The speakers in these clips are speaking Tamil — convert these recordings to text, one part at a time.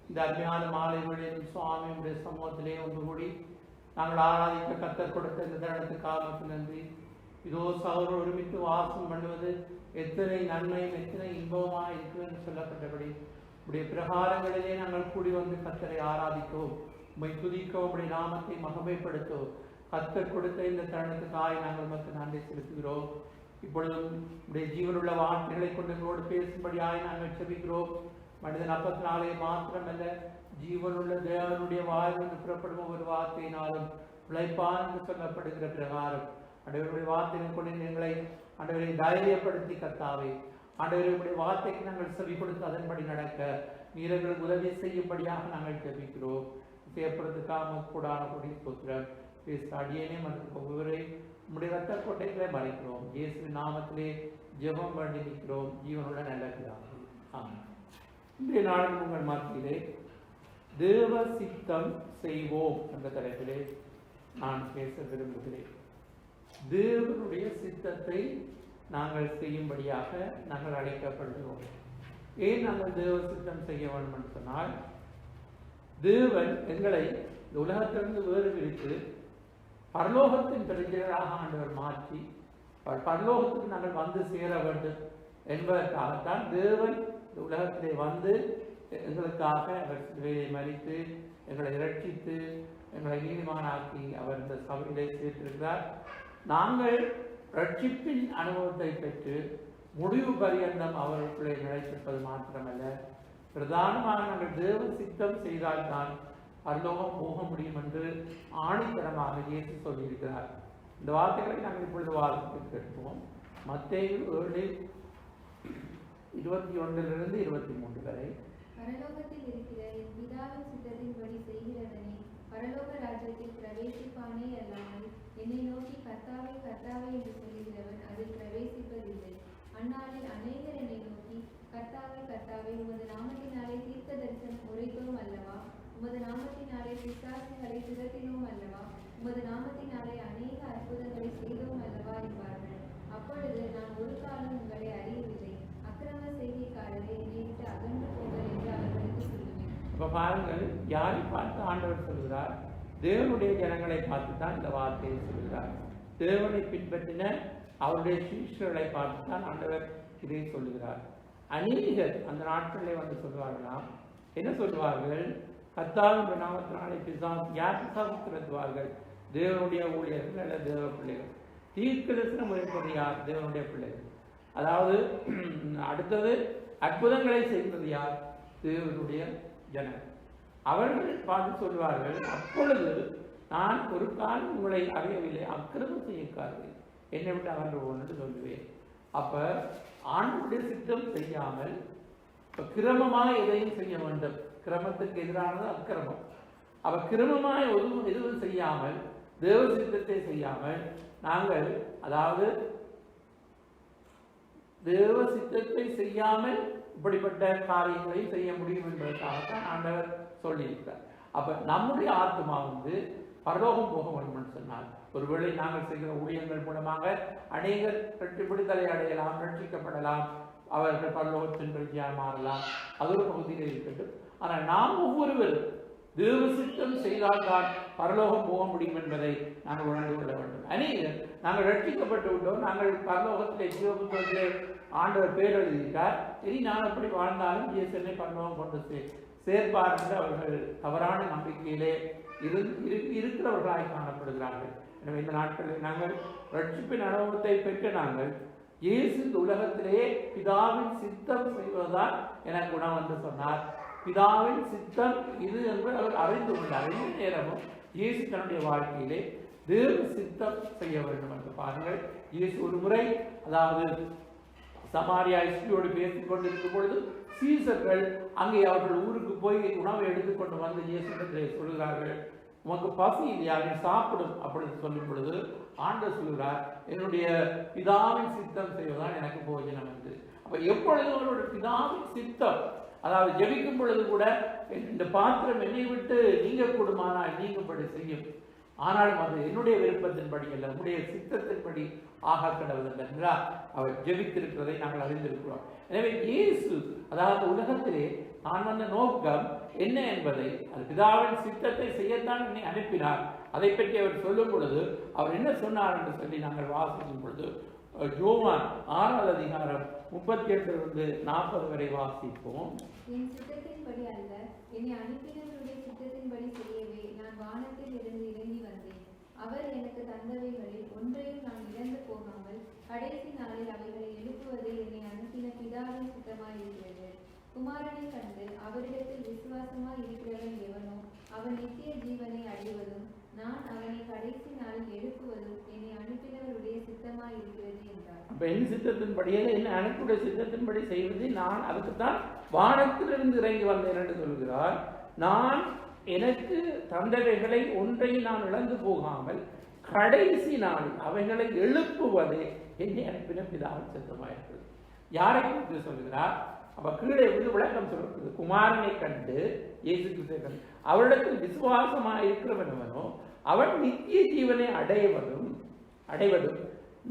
இந்த அருமையான மாலை வேளையில் சுவாமியுடைய சமூகத்திலே ஒன்று கூடி நாங்கள் ஆராதிக்க கத்தர் கொடுத்த இந்த தருணத்துக்காக நன்றி. இதோ சகோதரர் ஒருமித்து வாசம் பண்ணுவது எத்தனை நன்மையும் எத்தனை இன்பமாக இருக்கும் என்று சொல்லப்பட்டபடி உடைய பிரகாரங்களிலே நாங்கள் கூடி வந்து கத்தரை ஆராதிக்கவும் உம்மை துதிக்கவும் உடைய நாமத்தை மகிமைப்படுத்தவும் கத்தர் கொடுத்த இந்த தருணத்துக்காக நாங்கள் மக்கள் நன்றி செலுத்துகிறோம். இப்பொழுதும் உடைய ஜீவனுள்ள வார்த்தைகளை கொண்டு எங்களோடு பேசும்படியாய் நாங்கள் செபிக்கிறோம். மனிதன் அப்பத்தினாலே மாத்திரமல்ல, ஜீவனுள்ள தேவனுடைய வாயிலிருந்து புறப்படும் ஒவ்வொரு வார்த்தையினாலும் உழைப்பான் என்று சொல்லப்படுகிற பிரகாரம் ஆண்டவருடைய வார்த்தைகள் கொண்டு எங்களை ஆண்டவரை தைரியப்படுத்தி கர்த்தாவே ஆண்டவருடைய வார்த்தைக்கு நாங்கள் செவி கொடுத்து அதன்படி நடக்க நீர் எங்களுக்கு உதவி செய்யும்படியாக நாங்கள் ஜெபிக்கிறோம். செயற்படுறதுக்காக கூடான கொடி ஸ்தோத்திரம். பேச அடியேனே மற்றும் ஒவ்வொருவரை நம்முடைய ரத்த கோட்டைகளை மறைக்கிறோம். இயேசு நாமத்திலே ஜெபம் பண்ணி நிற்கிறோம். ஜீவனுள்ள நல்ல பிதாவே, ஆமென். இன்றைய நாளில் உங்கள் மத்தியிலே தேவ சித்தம் செய்வோம் என்ற தலைப்பிலே நான் பேச விரும்புகிறேன். தேவனுடைய சித்தத்தை நாங்கள் செய்யும்படியாக நாங்கள் அழைக்கப்படுகிறோம். ஏன் நாங்கள் தேவ சித்தம் செய்ய வேண்டும் என்று சொன்னால், தேவன் எங்களை உலகத்திலிருந்து வேறு பிரித்து பரலோகத்தின் பிரஜைகளாக ஆண்டவர் மாற்றி பரலோகத்துக்கு நாங்கள் வந்து சேர வேண்டும் என்பதற்காகத்தான் தேவன் இந்த உலகத்திலே வந்து எங்களுக்காக அவர் சிலுவையை மரித்து எங்களை இரட்சித்து எங்களை நீதிமானாக்கி அவர் இந்த சபையிலே சேர்த்திருக்கிறார். நாங்கள் ரட்சிப்பின் அனுபவத்தை பெற்று முடிவு பரியந்தம் அவர்களுக்குள்ளே நிலைத்திருப்பது மாத்திரமல்ல, பிரதானமாக நாங்கள் தேவ சித்தம் செய்தால்தான் பரலோகம் போக முடியும் என்று ஆணித்தரமாக இயேசு சொல்லியிருக்கிறார். இந்த வார்த்தைகளை நாங்கள் இப்பொழுது வாசித்து கேட்போம். மத்தேயு 7:21-23 வரை. பரலோகத்தில் இருக்கிற என் பிதாவின் சித்தத்தின்படி செய்கிறவனே பரலோக ராஜ்யத்தில் பிரவேசிப்பானே அல்லாமல் என்னை நோக்கி கர்த்தாவே கர்த்தாவே என்று சொல்லுகிறவன் அதில் பிரவேசிப்பதில்லை. அந்நாளில் அநேகர் என்னை நோக்கி கர்த்தாவே கர்த்தாவே உமது நாமத்தினாலே தீர்க்க தரிசனம் உரைத்தோம் அல்லவா, உமது நாமத்தினாலே பிசாசுகளை துரத்தினோம் அல்லவா, உமது நாமத்தினாலே அநேக அற்புதங்களை செய்தோம் அல்லவா என்பார்கள். அப்பொழுது நான் ஒரு காலம் உங்களை அறியவில்லை, அக்கிரம செய்கைக்காரரை என்னை விட்டு அகன்று போங்கள் என்று அவர்களுக்கு சொல்லுவேன். இப்போ பாருங்கள், யாரை பார்த்து ஆண்டவர் சொல்கிறார்? தேவனுடைய ஜனங்களை பார்த்து தான் இந்த வார்த்தையை சொல்கிறார். தேவனை பின்பற்றின அவருடைய சீஷர்களை பார்த்து தான் ஆண்டவர் இதை சொல்லுகிறார். அநேகர் அந்த நாட்களிலே வந்து சொல்வார்களாம். என்ன சொல்வார்கள்? கர்த்தாவின் நாமத்தினாலே யார் பிசாசு துரத்துவார்கள்? தேவனுடைய ஊழியர்கள் அல்ல தேவ பிள்ளைகள். தீர்க்கதரிசனம் உரைப்பது யார்? தேவனுடைய பிள்ளைகள். அதாவது அடுத்தது அற்புதங்களை செய்வது யார்? தேவனுடைய ஜனங்கள். அவர்கள் பார்த்து சொல்வார்கள், அப்பொழுது நான் ஒரு காலம் உங்களை அறியவில்லை, அக்கிரமம் செய்யக்கார்கள், என்னை விட்டு அகன்று போன்னு சொல்லுவேன். அப்ப ஆண்டவருடைய சித்தம் செய்யாமல் கிரமமாக எதையும் செய்ய வேண்டும். கிரமத்துக்கு எதிரானது அக்கிரமம். அவ கிரமமாய் எதுவும் செய்யாமல் தேவ சித்தத்தை செய்யாமல் நாங்கள், அதாவது தேவ சித்தத்தை செய்யாமல் இப்படிப்பட்ட காரியங்களை செய்ய முடியும் என்பதற்காகத்தான் ஆண்டவர் சொல்லியிருக்கிறார். அப்ப நம்முடைய ஆத்மா பரலோகம் போக வேண்டும் என்று சொன்னால், ஒருவேளை நாங்கள் செய்கிற ஊழியங்கள் மூலமாக அநேகர் விடுதலை அடையலாம், ரட்சிக்கப்படலாம், அவர்கள் பரலோகத்தின் பிரஜையாக மாறலாம், அது ஒரு பகுதியில் இருக்கட்டும். ஆனால் நாம் ஒவ்வொருவரும் தேவ சித்தம் செய்தால்தான் பரலோகம் போக முடியும் என்பதை நாங்கள் உணர்ந்து கொள்ள வேண்டும். அநேகர் நாங்கள் ரட்சிக்கப்பட்டு விட்டோம், நாங்கள் பரலோகத்திலே ஜீவபுத்திரத்திலே ஆண்டவர் பேர் எழுதியிருக்கார், இனி நான் எப்படி வாழ்ந்தாலும் இயேசுவை பரலோகம் கொண்டு சேர்ப்பார் என்று அவர்கள் தவறான நம்பிக்கையிலே இருக்கிறவர்களாய் காணப்படுகிறார்கள். எனவே இந்த நாட்களில் நாங்கள் ரட்சிப்பின் அனுபவத்தை பெற்று நாங்கள் இயேசு இந்த உலகத்திலே பிதாவின் சித்தம் செய்வதுதான் எனக்கு குணம் என்று சொன்னார். பிதாவின் சித்தம் இது என்று அவர் அறிந்து கொண்டார். இந்த நேரமும் இயேசு தன்னுடைய வாழ்க்கையிலே தேவ சித்தம் செய்ய வேண்டும் என்று பாருங்கள். இயேசு ஒரு முறை, அதாவது சமாரியா ஸ்திரியோடு பேசிக் கொண்டிருக்கும் பொழுது சீசர்கள் அங்கே அவர்கள் ஊருக்கு போய் உணவை எடுத்துக்கொண்டு வந்து இயேசுவிடத்திலே சொல்கிறார்கள், உமக்கு பசி இல்லையா, நீ சாப்பிடும் அப்படின்னு சொல்லும் பொழுது ஆண்டவர் சொல்கிறார், என்னுடைய பிதாவின் சித்தம் செய்வதுதான் எனக்கு போஜனம் என்று. அப்ப எப்பொழுதும் அவருடைய பிதாவின் சித்தம், அதாவது ஜெபிக்கும் பொழுது கூட இந்த பாத்திரம் என்னை விட்டு நீங்க கூடுமானால் நீங்கும்படி செய்யும், ஆனாலும் அது என்னுடைய விருப்பத்தின்படி அல்ல, உன்னுடைய சித்தத்தின்படி ஆக கடவுள் என்றால் அவர் ஜெபித்திருக்கிறதை நாங்கள் அறிந்திருக்கிறோம். எனவே இயேசு, அதாவது உலகத்திலே நான் வந்த நோக்கம் என்ன என்பதை, அது பிதாவின் சித்தத்தை செய்யத்தான் என்னை அனுப்பினார். அதை பற்றி அவர் சொல்லும் பொழுது அவர் என்ன சொன்னார் என்று சொல்லி நாங்கள் வாசிக்கும் பொழுது யோவான் 6வது அதிகாரம் 38-40 வரை வாசிப்போம். என் சித்தத்தின்படி அல்ல, என்னை அனுப்பினவருடைய சித்தத்தின்படி செய்யவே நான் வானத்தில் இருந்து இறங்கி வந்தேன். அவர் எனக்கு தந்தவைகளில் ஒன்றையும் நான் இழந்து போகாமல் கடைசி நாளில் அவைகளை எழுப்புவதே என்னை அனுப்பின பிதாவின் சித்தமாயிருக்கிறது. குமாரனை கண்டு அவரிடத்தில் விசுவாசமாய் இருக்கிறவன் எவனோ அவன் நித்திய ஜீவனை அடைவதும் நான் அவனை கடைசி நாளில் எழுப்புவதும் என்னை அனுப்பினவருடைய சித்தமாயிருக்கிறது என்றார். அப்ப என் சித்தத்தின்படியே என்ன அனுப்புடைய சித்தத்தின்படி செய்வது, நான் அதுக்குத்தான் வானத்திலிருந்து இறங்கி வந்தேன் என்று சொல்கிறார். நான் எனக்கு தந்தவைகளை ஒன்றையும் நான் இழந்து போகாமல் கடைசி நாளில் அவைகளை எழுப்புவதே என்னை அனுப்பின பிதாவின் சித்தமாயிருக்கிறது. யாரை குறித்து சொல்கிறார்? அப்ப கீழே விளக்கம் சொல்றது, குமாரனை கண்டு இயேசு கிறிஸ்துவை கண்டு அவரிடத்தில் விசுவாசமாக இருக்கிறவனவனோ அவன் நித்திய ஜீவனை அடைவதும்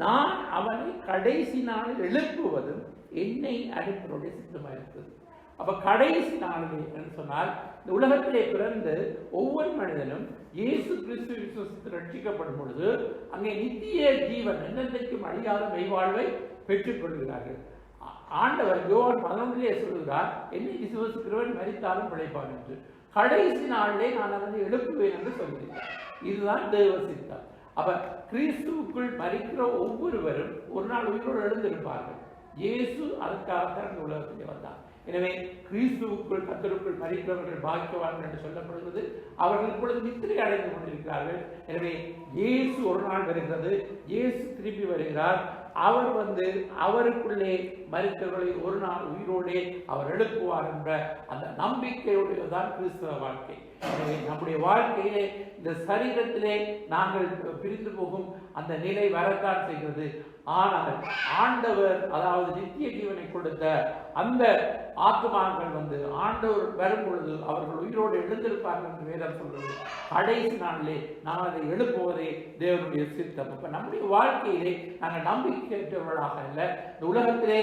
நான் அவனை கடைசி நாளில் எழுப்புவதும் என்னை அனுப்பினுடைய சித்தமாக இருக்கிறது. அப்ப கடைசி நாளிலே என்று சொன்னால், இந்த உலகத்திலே பிறந்து ஒவ்வொரு மனிதனும் இயேசு கிறிஸ்து விசுவாசத்தில் ரட்சிக்கப்படும் பொழுது அங்கே நித்திய ஜீவன் என்னென்றைக்கும் அழியாத மெய்வாழ்வை பெற்றுக் கொள்கிறார்கள். ஆண்டவர் யோவான் 11 சொல்கிறார், என்னை விசுவாசிக்கிறவன் மரித்தாலும் பிழைப்பான் என்று. கடைசி நாளிலே நான் அவனை எழுப்புவேன் என்று சொல்கிறார். இதுதான் தேவ சித்தம். அப்ப கிறிஸ்துவுக்குள் மரிக்கிற ஒவ்வொருவரும் ஒரு நாள் உயிரோடு எழுந்திருப்பார்கள். இயேசு அதுக்காகத்தான் இந்த உலகத்திலே வந்தார். எனவே கிறிஸ்துவுக்குள் கர்த்தருக்குள் மரிக்கிறவர்கள் பாக்கியவான்கள் என்று சொல்லப்படுகிறது. அவர்கள் இப்பொழுது நித்திரை அடைந்து கொண்டிருக்கிறார்கள். எனவே இயேசு ஒரு நாள் வருகிறது, இயேசு திரும்பி வருகிறார். அவர் அவருக்குள்ளே மரித்தவர்களை ஒரு நாள் உயிரோடே அவர் எழுப்புவார் என்ற அந்த நம்பிக்கையுடையதான் கிறிஸ்தவ வாழ்க்கை. எனவே நம்முடைய வாழ்க்கையிலே இந்த சரீரத்திலே நாங்கள் பிரிந்து போகும் அந்த நிலை வரத்தான் செய்கிறது. ஆனால் ஆண்டவர், அதாவது நித்திய ஜீவனை கொடுத்த அந்த ஆத்துமாக்கள் ஆண்டவர் வரும் பொழுது அவர்கள் உயிரோடு எழுந்திருப்பார்கள் என்று வேதம் சொல்றது. கடைசி நாளிலே நாம் அதை எழுப்புவதே தேவனுடைய சித்தம். அப்ப நம்முடைய வாழ்க்கையிலே நாங்கள் நம்பிக்கையற்றவர்களாக அல்ல. இந்த உலகத்திலே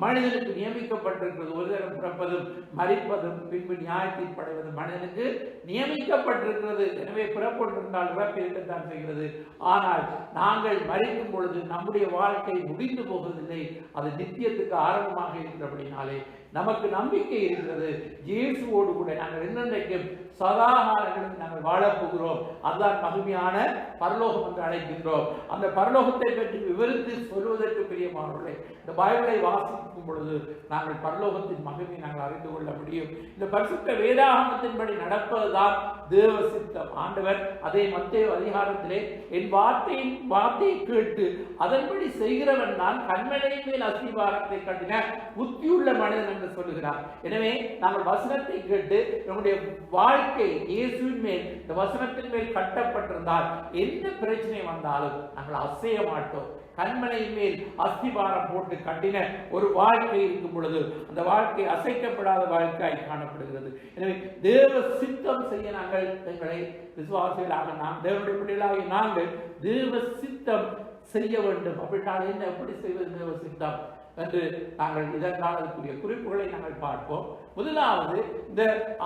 மனிதனுக்கு நியமிக்கப்பட்டிருக்கிறது, ஒரு தரம் பிறப்பதும் மரிப்பதும் பின்பு நியாயத்தில் படைவதும் மனிதனுக்கு நியமிக்கப்பட்டிருக்கிறது. எனவே பிறப்பொன்றிருந்தால் இறப்பு இருக்கத்தான் செய்கிறது. ஆனால் நாங்கள் மரிக்கும் பொழுது நம்முடைய வாழ்க்கை முடிந்து போவதில்லை, அது நித்தியத்துக்கு ஆரம்பமாக இருக்கிறபடினாலே நமக்கு நம்பிக்கை இருக்கிறது. இயேசுவோடு கூட நாங்கள் என்னென்றைக்கும் சதாகாலங்களில் நாங்கள் வாழப்போகிறோம். அதுதான் மகிமையான பரலோகம் என்று அழைக்கின்றோம். அந்த பரலோகத்தை பற்றி விவரித்து சொல்வதற்கு பிரியமானவர்களே, இந்த பைபிளை வாசிக்கும் பொழுது நாங்கள் பரலோகத்தின் மகிமை நாங்கள் அறிந்து கொள்ள முடியும். இந்த பரிசுத்த வேதாகமத்தின்படி நடப்பதுதான் தேவ சித்தம். ஆண்டவர் அதே மத்தேயு அதிகாரத்திலே என் வார்த்தையை கேட்டு அதன்படி செய்கிறவன் தான் கன்மலையின் மேல் அஸ்திபாரத்தை கட்டின புத்தியுள்ள மனிதன் என்று சொல்லுகிறார். எனவே நாங்கள் வசனத்தை கேட்டு நம்முடைய வாழ்க்கை இயேசுவின் மேல், இந்த வசனத்தின் மேல் கட்டப்பட்டிருந்தால் எந்த பிரச்சனை வந்தாலும் நாங்கள் அசைய மாட்டோம். கண்மலையின் மேல் அஸ்திபாரம் போட்டு கட்டின ஒரு வாழ்க்கை இருக்கும் பொழுது அந்த வாழ்க்கை அசைக்கப்படாத வாழ்க்கையாய் காணப்படுகிறது. எனவே தேவ சித்தம் செய்ய நாங்கள் எங்களை விசுவாசிகளாக தேவனுடைய பிள்ளைகளாக நாங்கள் தேவ சித்தம் செய்ய வேண்டும். அப்படின்னால் என்ன, எப்படி செய்வது தேவ சித்தம் என்று நாங்கள் இதற்கான குறிப்புகளை நாங்கள் பார்ப்போம். முதலாவது, இந்த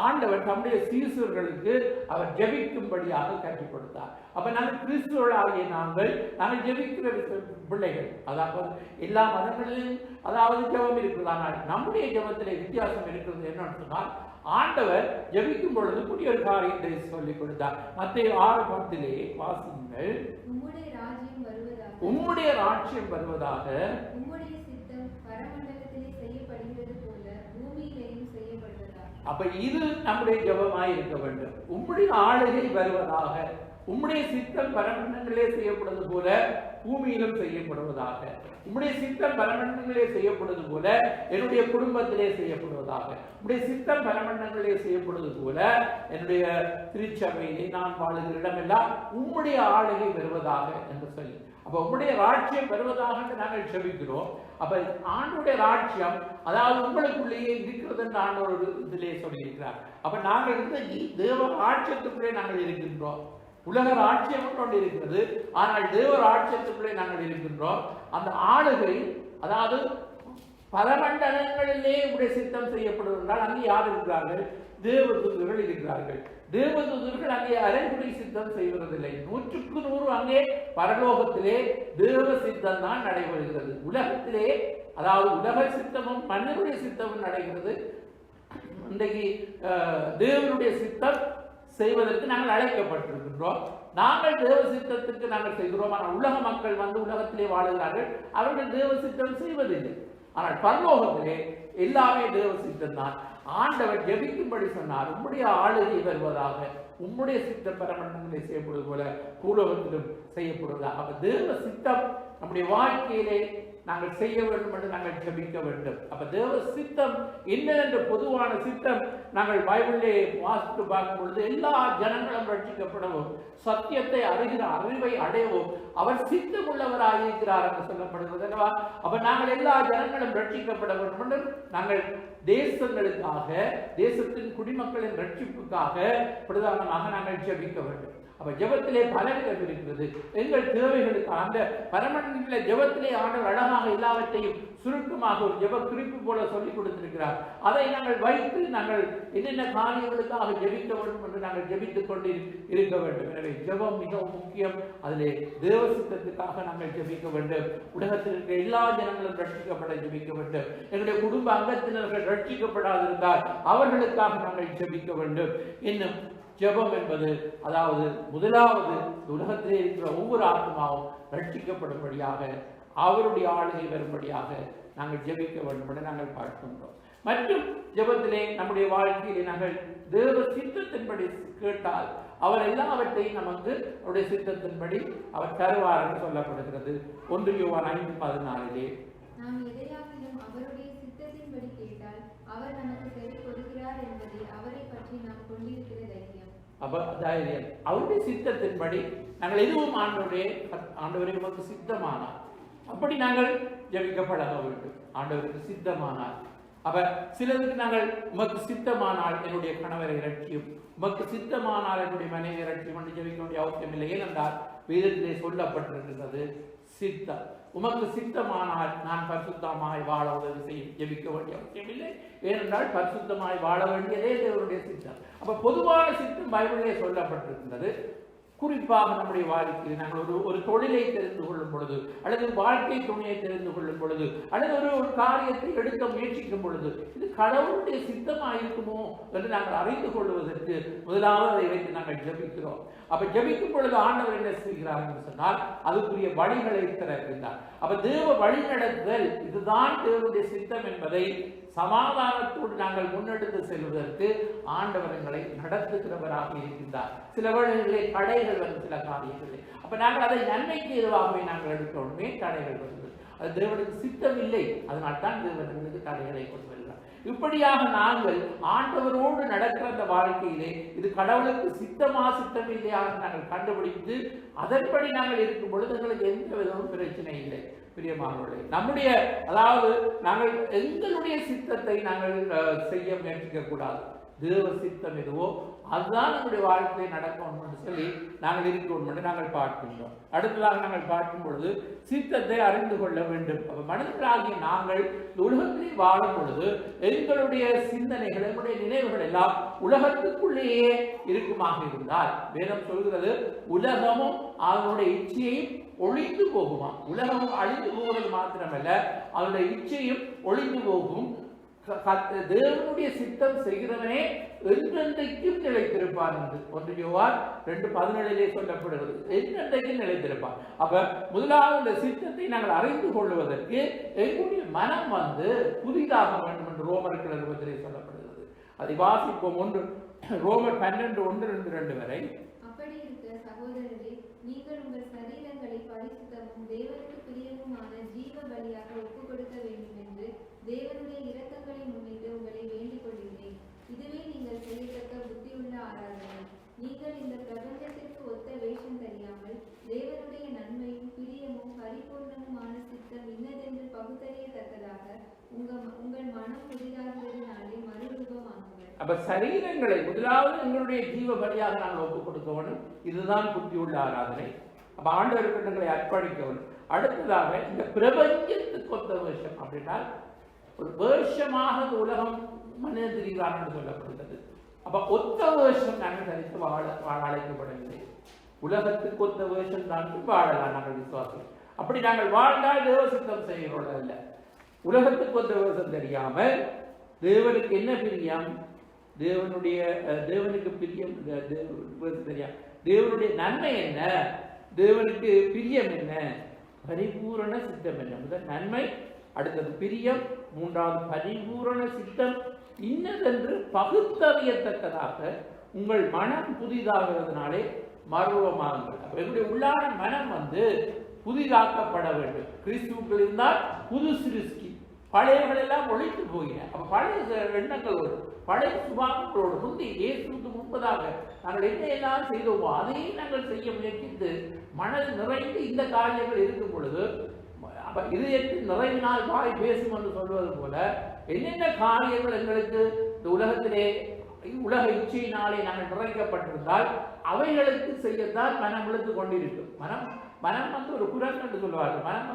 ஆண்டவர் தம்முடைய சீசர்களுக்கு அவர் ஜெபிக்கும்படியாக கற்றுக் கொடுத்தார். அப்ப நாங்கள் கிறிஸ்துவர்களாகிய நாங்கள் ஜெபிக்கிற பிள்ளைகள். அதாவது எல்லா மதங்களிலும் ஜெபம் இருக்கிறது. ஆனால் நம்முடைய ஜெபத்திலே வித்தியாசம் இருக்கிறது. என்னன்னு சொன்னால், ஆண்டவர் ஜெபிக்கும் பொழுது புதிய ஒரு காரியத்தை சொல்லிக் கொடுத்தார். மத்தேயு 6:10 வாசியுங்கள். உம்முடைய ராஜ்யம் வருவதாக, அப்ப இது நம்முடைய ஜெபமாய் இருக்க வேண்டும். உம்முடைய ஆளுகை வருவதாக, உம்முடைய சித்தம் பரமண்டங்களே செய்யப்படுவது போல பூமியிலும் செய்யப்படுவதாக. உம்முடைய சித்தம் பரமண்டங்களே செய்யப்படுவது போல என்னுடைய குடும்பத்திலே செய்யப்படுவதாக. உம்முடைய சித்தம் பரமண்டங்களே செய்யப்படுவது போல என்னுடைய திருச்சபையிலே நான் வாழுகிற இடமெல்லாம் உம்முடைய ஆளுகை வருவதாக என்று சொல்லி, அப்ப உம்முடைய ராஜ்யம் வருவதாக நாங்கள் செபிக்கிறோம். அப்ப ஆண்டுடைய ராஜ்யம் உங்களுக்குள்ளேயே இருக்கிறது என்று ஆண்டவர் இதிலே சொல்லியிருக்கிறார். அப்ப நாங்கள் இந்த தேவ ராஜ்யத்துக்குள்ளே நாங்கள் இருக்கின்றோம். உலக ராஜ்யம் கொண்டு இருக்கிறது, ஆனால் தேவ ராஜ்யத்துக்குள்ளே நாங்கள் இருக்கின்றோம். அந்த ஆளுகை பரமண்டலங்களிலே உடைய சித்தம் செய்யப்படுவதால் அங்கே யார் இருக்கிறார்கள்? தேவதூதர்கள் இருக்கிறார்கள். தேவதூதர்கள் அங்கே அரைகுறை சித்தம் செய்வதில்லை. 100க்கு 100 அங்கே பரலோகத்திலே தேவ சித்தம் தான் நடைபெறுகிறது. உலகத்திலே அதாவது உலக சித்தமும் மனிதனுடைய சித்தமும் நடைகிறது. இன்றைக்கு தேவனுடைய சித்தம் செய்வதற்கு நாங்கள் அழைக்கப்பட்டிருக்கின்றோம். நாங்கள் தேவ சித்தத்துக்கு நாங்கள் செய்கிறோம். ஆனால் உலக மக்கள் உலகத்திலே வாழுகிறார்கள். அவர்கள் தேவ சித்தம் செய்வதில்லை. ஆனால் பரலோகத்திலே எல்லாமே தேவ சித்தம் தான். ஆண்டவர் ஜெபிக்கும்படி சொன்னார், உம்முடைய ஆளுகை வருவதாக, உம்முடைய சித்தம் பரமண்டலத்திலே செய்யப்படுவது போல பூலோகத்திலும் செய்யப்படுவதாக. அப்ப தேவ சித்தம் நம்முடைய வாழ்க்கையிலே நாங்கள் செய்ய வேண்டும் என்று நாங்கள் ஜெபிக்க வேண்டும். அப்ப தேவ சித்தம் என்ன என்ற பொதுவான சித்தம் நாங்கள் பைபிளிலே வாசித்து பார்க்கும் பொழுது எல்லா ஜனங்களும் ரட்சிக்கப்படவும் சத்தியத்தை அறிகிற அறிவை அடையவும் அவர் சித்தம் உள்ளவராக இருக்கிறார் என்று சொல்லப்படுகிறது அல்லவா? அப்ப நாங்கள் எல்லா ஜனங்களும் ரட்சிக்கப்பட வேண்டும் என்று நாங்கள் தேசங்களுக்காக, தேசத்தின் குடிமக்களின் ரட்சிப்புக்காக பிரதானமாக நாங்கள் ஜெபிக்க வேண்டும். அப்ப ஜெபத்திலே பலவிதம் இருக்கிறது. எங்கள் தேவைகளுக்கு அந்த பரமண்டல ஜெபத்திலே ஆண்டவர் அழகாக எல்லாவற்றையும் சுருக்கமாக ஒரு ஜெப குறிப்பு போல சொல்லிக் கொடுத்திருக்கிறார். அதை நாங்கள் வைத்து நாங்கள் என்னென்ன காரியங்களுக்காக ஜெபிக்க வேண்டும் என்று நாங்கள் ஜெபித்துக் கொண்டு இருக்க வேண்டும். எனவே ஜெபம் மிகவும் முக்கியம். அதிலே தேவ சித்தத்துக்காக நாங்கள் ஜெபிக்க வேண்டும். உலகத்தில் இருக்கிற எல்லா ஜனங்களும் ரட்சிக்கப்பட ஜெபிக்க வேண்டும். எங்களுடைய குடும்ப அங்கத்தினர்கள் ரட்சிக்கப்படாதிருந்தால் அவர்களுக்காக நாங்கள் ஜெபிக்க வேண்டும். இன்னும் ஜெபம் என்பது அதாவது முதலாவது உலகத்திலே இருக்கிற ஒவ்வொரு ஆத்மாவும் ரட்சிக்கப்படும்படியாக அவருடைய ஆளுகை வரும்படியாக நாங்கள் ஜெபிக்க வேண்டும் என்று நாங்கள் பார்க்கின்றோம். மற்றும் ஜெபத்திலே நம்முடைய வாழ்க்கையிலே நாங்கள் தேவ சித்தத்தின்படி கேட்டால் அவர் எல்லாவற்றையும் நமக்கு அவருடைய சித்தத்தின்படி அவர் தருவார் என்று சொல்லப்படுகிறது. 1 யோவான் 5:14 நாம் எதையாகிலும் அவருடைய சித்தத்தின்படி கேட்டால் அவர் நமக்கு சரி கொடுக்கிறார் என்பதை அவரை பற்றி நாம் கொண்டிருக்கிற தைரியம். தைரியம் அவருடைய சித்தத்தின்படி நாங்கள் எதுவும் ஆண்டவரே உமக்கு சித்தமானார் அப்படி நாங்கள் ஜெபிக்கப்பட வேண்டும். ஆண்டவருக்கு சித்தமானார். அப்ப சிலருக்கு நாங்கள் உமக்கு சித்தமானால் என்னுடைய கணவரை ரட்சியும், உமக்கு சித்தமானால் என்னுடைய மனைவியை ரட்சியும் என்று ஜெபிக்க வேண்டிய அவசியம் இல்லை. ஏனென்றால் வேதத்திலே சொல்லப்பட்டிருக்கிறது சித்தம். உமக்கு சித்தமானால் நான் பரிசுத்தமாய் வாழ உதவி செய்யும் ஜெபிக்க வேண்டிய அவசியம் இல்லை. ஏனென்றால் பரிசுத்தமாய் வாழ வேண்டியதே தேவனுடைய சித்தம். அப்ப பொதுவான சித்தம் பைபிளிலே சொல்லப்பட்டிருக்கின்றது. குறிப்பாக நம்முடைய வாழ்க்கையில் நாங்கள் ஒரு தொழிலை தெரிந்து கொள்ளும் பொழுது, அல்லது வாழ்க்கை துணையை தெரிந்து கொள்ளும் பொழுது, அல்லது ஒரு காரியத்தை எடுக்க முயற்சிக்கும் பொழுது இது கடவுளுடைய சித்தமாக இருக்குமோ என்று நாங்கள் அறிந்து கொள்வதற்கு முதலாவது அதை வைத்து நாங்கள் ஜெபிக்கிறோம். அப்ப ஜெபிக்கும் பொழுது ஆண்டவர் என்ன செய்கிறார் என்று சொன்னால் அதுக்குரிய வழிகளை திறக்கின்றார். அப்ப தேவ வழி நடத்துதல் இதுதான் தேவனுடைய சித்தம் என்பதை சமாதானத்தோடு நாங்கள் முன்னெடுத்து செல்வதற்கு ஆண்டவர் எங்களை நடத்துகிறவராக இருக்கின்றார். சில வேளைகளிலே தடைகள் வரும் சில காரியங்களே. அப்ப நாங்கள் அதை நன்மைக்கு எதுவாகவே நாங்கள் எடுக்கணுமே தடைகள் வருகிறது. அது தேவனுக்கு சித்தம் இல்லை. அதனால் தான் தேவனுக்கு தடைகளை கொண்டு வருகிறார். இப்படியாக நாங்கள் ஆண்டவரோடு நடக்கிற அந்த வாழ்க்கையிலே இது கடவுளுக்கு சித்தமா சித்தம் இல்லையாக நாங்கள் கண்டுபிடித்து அதன்படி நாங்கள் இருக்கும் பொழுது எங்களுக்கு எந்த விதமும் பிரச்சனை இல்லை. பிரியமானவர்களே, நம்முடைய அதாவது நாங்கள் எங்களுடைய சித்தத்தை நாங்கள் செய்ய முயற்சிக்க கூடாது. தேவ சித்தம் எதுவோ அதுதான் நம்முடைய வாழ்க்கையை நடக்கணும் என்று சொல்லி நாங்கள் இருக்கணும் என்று நாங்கள் பார்க்கின்றோம். அடுத்ததாக நாங்கள் பார்க்கும் பொழுது சித்தத்தை அறிந்து கொள்ள வேண்டும். மனிதர்களாகிய நாங்கள் உலகத்திலே வாழும் பொழுது எங்களுடைய சிந்தனைகள், எங்களுடைய நினைவுகள் எல்லாம் உலகத்துக்குள்ளேயே இருக்குமாக இருந்தால் வேதம் சொல்கிறது உலகமும் அதனுடைய இச்சையையும் ஒழிந்து போகுமா. உலகமும் அழிந்து போவது மாத்திரமல்ல அதனுடைய இச்சையும் ஒழிந்து போகும். தேவனுடைய சித்தம் செய்கிறவனே என்றென்றைக்கும் நிலைத்திருப்பான் என்று 1 யோவான் 2:17 சொல்லப்படுகிறது. என்றென்றைக்கும் நிலைத்திருப்பான். அப்ப முதலாவது இந்த சித்தத்தை நாங்கள் அறிந்து கொள்வதற்கு எங்களுடைய மனம் புதிதாக வேண்டும் என்று ரோமர்கள் நிருபத்திலே சொல்லப்படுகிறது. அதை வாசிப்போம். ரோமர் 12:1-2 வரை. அப்படி இருக்க சகோதரரே, நீங்கள் உங்கள் சரீரங்களை பரிசுத்தமும் தேவனுக்கு பிரியமுமான ஜீவ பலியாக ஒப்புக் கொடுக்க வேண்டும் என்று தேவனுடைய இரக்கங்களை முன்னிட்டு உங்களை வேண்டிக் கொள்கிறேன். இதுவே நீங்கள் செய்யத்தக்க புத்தியுள்ள ஆராதனை. நீங்கள் இந்த பிரபஞ்சத்திற்கு ஒத்த வேஷம் தெரியாமல் தேவனுடைய நன்மையும் பிரியமும் பரிபூர்ணமுமான சித்தம் இன்னதென்று பகுத்தறியத்தக்கதாக உங்கள் மனம் புதிதாகிறதுனாலே மறுரூபமாகுங்கள். அப்ப சரீரங்களை முதலாவது எங்களுடைய ஜீவ பலியாக நாங்கள் ஒப்புக் கொடுக்கணும். இதுதான் புத்தியுள்ள ஆராதனை. அப்ப ஆண்டவருக்கு எங்களை அர்ப்பணிக்கணும். அடுத்ததாக இந்த பிரபஞ்சத்துக்கு ஒத்த வேஷம் அப்படின்னா ஒரு வேஷமாக இந்த உலகம் மனிதன் திரிகிறான் என்று சொல்லப்படுகிறது. அப்ப ஒத்த வேஷம் நாங்கள் தரித்து வாழ அழைக்கப்படவில்லை. உலகத்துக்கு ஒத்த வேஷம் தான் வாழலாம் நாங்கள் விசுவாசம். அப்படி நாங்கள் வாழ்ந்தால் தேவ சித்தம் செய்கிறோம் அல்ல. உலகத்துக்கு ஒத்த வேஷம் தெரியாமல் தேவனுக்கு என்ன பிரியம், தேவனுக்கு பிரியம் தெரியும், தேவனுடைய நன்மை என்ன, தேவனுக்கு பிரியம் என்ன, பரிபூரண சித்தம் என்ன. முதல் நன்மை, அடுத்தது பிரியம், மூன்றாவது பரிபூரண சித்தம் இன்னதென்று பகுத்தறியத்தக்கதாக உங்கள் மனம் புதிதாகிறதுனாலே மர்வமாகுங்கள். அப்ப என்னுடைய உள்ளான மனம் புதிதாக்கப்பட வேண்டும். கிறிஸ்துவுக்குள் இருந்தால் புது சிருஷ்டி, பழையவர்கள் எல்லாம் ஒழித்து போகின. அப்ப பழைய எண்ணங்களோடு பழைய சுபாவங்களோடு முந்தி இயேசுக்கு முன்பதாக நாங்கள் என்ன எல்லாம் செய்தோமோ அதையே நாங்கள் செய்ய முயற்சித்து மனது நிறைந்து இந்த காரியங்கள் இருக்கும் பொழுது, அப்ப இதயத்தின் நிறைவினால் வாய் பேசும் என்று சொல்வது போல என்னென்ன காரியங்கள் எங்களுக்கு இந்த உலகத்திலே உலக இச்சையினாலே நாங்கள் நிறைக்கப்பட்டிருந்தால் அவைகளுக்கு செய்யத்தான் மனம் இழுத்து கொண்டிருக்கும். மனம் ஒரு குரல் என்று சொல்லுவார்கள். மனம்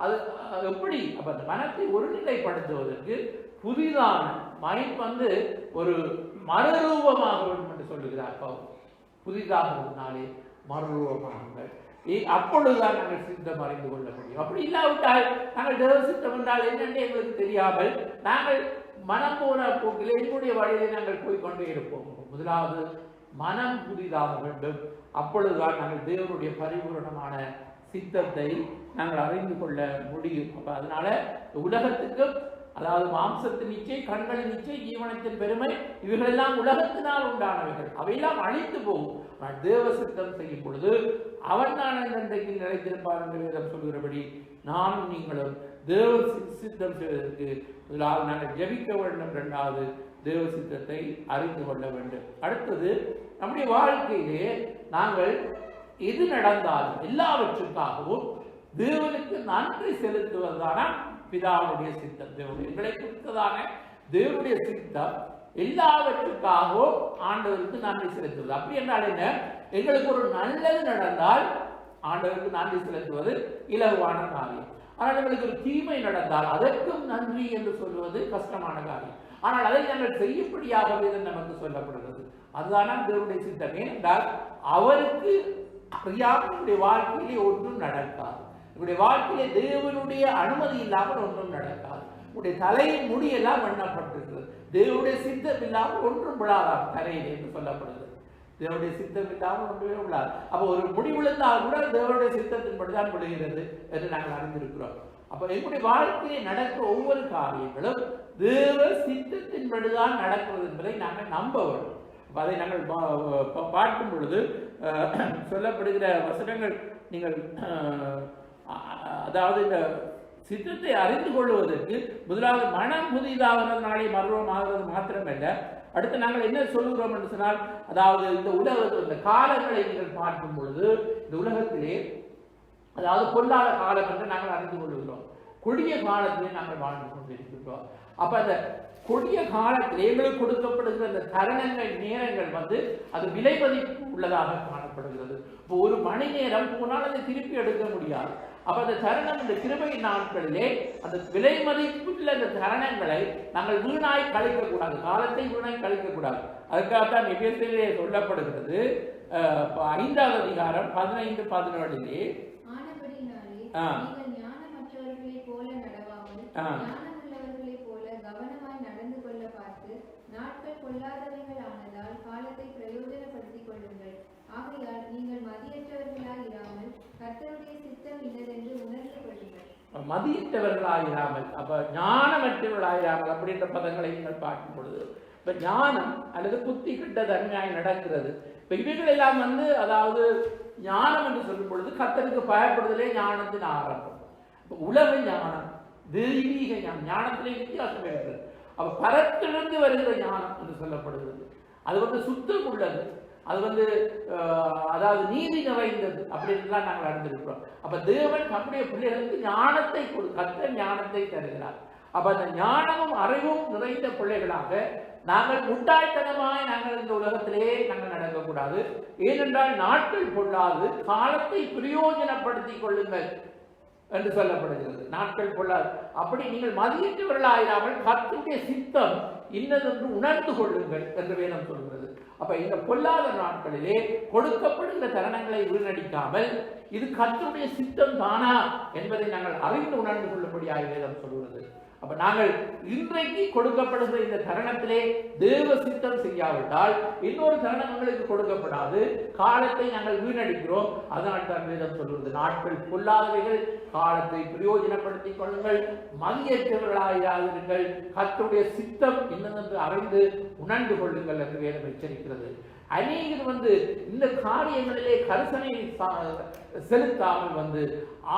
அது எப்படி, அப்ப அந்த மனத்தை ஒருநிலைப்படுத்துவதற்கு புதிதான மைண்ட் ஒரு மறுரூபமாக வேண்டும் என்று சொல்லுகிறார் பவுல். புதிதாகிறதுனாலே மறுரூபமாகுங்கள், அப்பொழுதுதான் நாங்கள் சித்தம் அறிந்து கொள்ள முடியும். அப்படி இல்லாவிட்டால் நாங்கள் தேவ சித்தம் என்றால் என்னென்று எங்களுக்கு தெரியாமல் நாங்கள் மனம் போன போக்கிலே என்னுடைய வழியிலே நாங்கள் போய்கொண்டே இருப்போம். முதலாவது மனம் புதிதாக வேண்டும். அப்பொழுதுதான் நாங்கள் தேவனுடைய பரிபூரணமான சித்தத்தை நாங்கள் அறிந்து கொள்ள முடியும். அப்ப அதனால உலகத்துக்கு, அதாவது மாம்சத்தின் நிச்சை, கண்களின் நிச்சை, ஜீவனத்தின் பெருமை, இவைகளெல்லாம் உலகத்தினால் உண்டானவைகள், அவையெல்லாம் அழித்து போகும். தேவ சித்தம் செய்யும் பொழுது அவன் தான் இன்றைக்கு நிலைத்திருப்பார் என்று வேதம் சொல்கிறபடி நானும் நீங்களும் தேவ சித்தம் செய்வதற்கு முதலாவது நாங்கள் ஜெபிக்க வேண்டும். இரண்டாவது தேவ சித்தத்தை அறிந்து கொள்ள வேண்டும். அடுத்தது நம்முடைய வாழ்க்கையிலே நாங்கள் எது நடந்தாலும் எல்லாவற்றுக்காகவும் தேவனுக்கு நன்றி செலுத்துவதான பிதாவுடைய சித்தம். தேவனுடைய எங்களை குறித்ததான தேவனுடைய சித்தம் எல்லாவற்றுக்காகவும் ஆண்டவருக்கு நன்றி செலுத்துவது. அப்படி என்றால் என்ன, எங்களுக்கு ஒரு நல்லது நடந்தால் ஆண்டவருக்கு நன்றி செலுத்துவது இலகுவான காரியம். ஆனால் எங்களுக்கு ஒரு தீமை நடந்தால் அதற்கும் நன்றி என்று சொல்வது கஷ்டமான காரியம். ஆனால் அதை நாங்கள் செய்யும்படியாகவே நமக்கு சொல்லப்படுகிறது. அதுதான் தேவனுடைய சித்தம். ஏனென்றால் அவருக்கு அறியாமல் வாழ்க்கையிலே ஒன்றும் நடக்காது. என்னுடைய வாழ்க்கையிலே தேவனுடைய அனுமதி இல்லாமல் ஒன்றும் நடக்காது. உடைய தலையின் முடியெல்லாம் எண்ணப்பட்டிருக்கிறது. தேவனுடைய சித்தம் இல்லாமல் ஒன்றும் விழாதாம் தரையில் என்று சொல்லப்படுகிறது. தேவனுடைய சித்தம் இல்லாமல் ஒன்றுமே விழாது. அப்போ ஒரு முடி விழுந்தால் கூட தேவனுடைய சித்தத்தின்படிதான் விழுகிறது என்று நாங்கள் அறிந்திருக்கிறோம். அப்ப எங்களுடைய வாழ்க்கையிலே நடக்கிற ஒவ்வொரு காரியங்களும் தேவ சித்தத்தின்படிதான் நடக்கிறது என்பதை நாங்கள் நம்ப வேண்டும். அதை நாங்கள் பார்க்கும் பொழுது சொல்லப்படுகிற வசனங்கள் நீங்கள் அதாவது இந்த சித்தத்தை அறிந்து கொள்வதற்கு முதலாவது மனம் புதிதாகிறதுனாலே மர்வமாகிறது மாத்திரமல்ல, அடுத்து நாங்கள் என்ன சொல்லுகிறோம் என்று சொன்னால், அதாவது இந்த உலகத்தில் இந்த காலங்களை நீங்கள் பார்க்கும் பொழுது இந்த உலகத்திலே அதாவது பொல்லாத காலம் என்று நாங்கள் அறிந்து கொள்கிறோம். கொடிய காலத்திலே நாங்கள் வாழ்ந்து கொண்டிருக்கின்றோம். அப்ப அந்த கொடிய காலத்தில் எங்களுக்கு கொடுக்கப்படுகிற அந்த தருணங்கள் நேரங்கள் அது விலை மதிப்பு உள்ளதாக காணப்படுகிறது. இப்போ ஒரு மணி நேரம் போனால் அதை திருப்பி எடுக்க முடியாது. அப்ப அந்த தருணம், இந்த கிருபை நாட்களிலே அந்த விலை மதிப்புள்ள அந்த தருணங்களை நாங்கள் வீணாய் கழிக்கக்கூடாது, காலத்தை வீணாய் கழிக்கக்கூடாது. அதுக்காகத்தான் எபேசியரிலே சொல்லப்படுகிறது 5வது அதிகாரம் 15-17 நாட்கள் பொல்லாதவைகள் ஆனதால் காலத்தை பிரயோஜனப்படுத்திக் கொள்ளுங்கள். ஆகையால் நீங்கள் மதியற்றவர்களாயிராமல் கர்த்தருடைய சித்தம் இன்னதென்று உணர்ந்து கொள்ளுங்கள். மதியற்றவர்களாயிராமல், அப்ப ஞானமற்றவர்களாயிராமல் அப்படின்ற பதங்களை நீங்கள் பார்க்கும் பொழுது இப்ப ஞானம் அல்லது புத்தி கிட்ட தன்மையாய் நடக்கிறது. இப்ப இவைகள் எல்லாம் அதாவது ஞானம் என்று சொல்லும் பொழுது கர்த்தருக்கு பயப்படுதலே ஞானத்தின் ஆரம்பம். இப்ப உலக ஞானம், தெய்வீக ஞானம், ஞானத்திலே வித்தியாசம் இருக்கிறது. அப்ப பரத்திலிருந்து வருகிற ஞானம் என்று சொல்லப்படுகிறது. அது சுத்தம் உள்ளது, அது அதாவது நீதி நிறைந்தது அப்படின்லாம் நாங்கள் அறிந்திருக்கிறோம். அப்ப தேவன் நம்முடைய பிள்ளைகளுக்கு ஞானத்தை கர்த்தர் ஞானத்தை தருகிறார். அப்ப அந்த ஞானமும் அறிவும் நிறைந்த பிள்ளைகளாக நாங்கள் முட்டாள்தனமாய் நாங்கள் இந்த உலகத்திலே நாங்கள் நடக்கக்கூடாது. ஏனென்றால் நாட்கள் பொல்லாது, காலத்தை பிரயோஜனப்படுத்திக் கொள்ளுங்கள் என்று சொல்லப்படுகிறது. நாட்கள் பொல்லாது. அப்படி நீங்கள் மதியற்றவர்களாயிராமல் கர்த்தருடைய சித்தம் இன்னதென்று உணர்ந்து கொள்ளுங்கள் என்று வேதம் சொல்கிறது. அப்ப இந்த பொல்லாத நாட்களிலே கொடுக்கப்படுகிற தருணங்களை வீணடிக்காமல் இது கர்த்தருடைய சித்தம் தானா என்பதை நாங்கள் அறிந்து உணர்ந்து கொள்ளும்படியாக வேதம் சொல்கிறது. அப்ப நாங்கள் இன்றைக்கு கொடுக்கப்படுகிற இந்த தருணத்திலே தேவ சித்தம் செய்யாவிட்டால் இன்னொரு தருணம் எங்களுக்கு கொடுக்கப்படாது. காலத்தை நாங்கள் வீணடிக்கிறோம். அதனால் தான் வேதம் சொல்கிறது, நாட்கள் பொல்லாதவைகள், காலத்தை பிரயோஜனப்படுத்திக் கொள்ளுங்கள், மதியற்றவர்களாயிருங்கள், கர்த்தருடைய சித்தம் என்னவென்று அறிந்து உணர்ந்து கொள்ளுங்கள் என்று வேதம் எச்சரிக்கிறது. அநேகர் இந்த காரியங்களிலே கரிசனை செலுத்தாமல்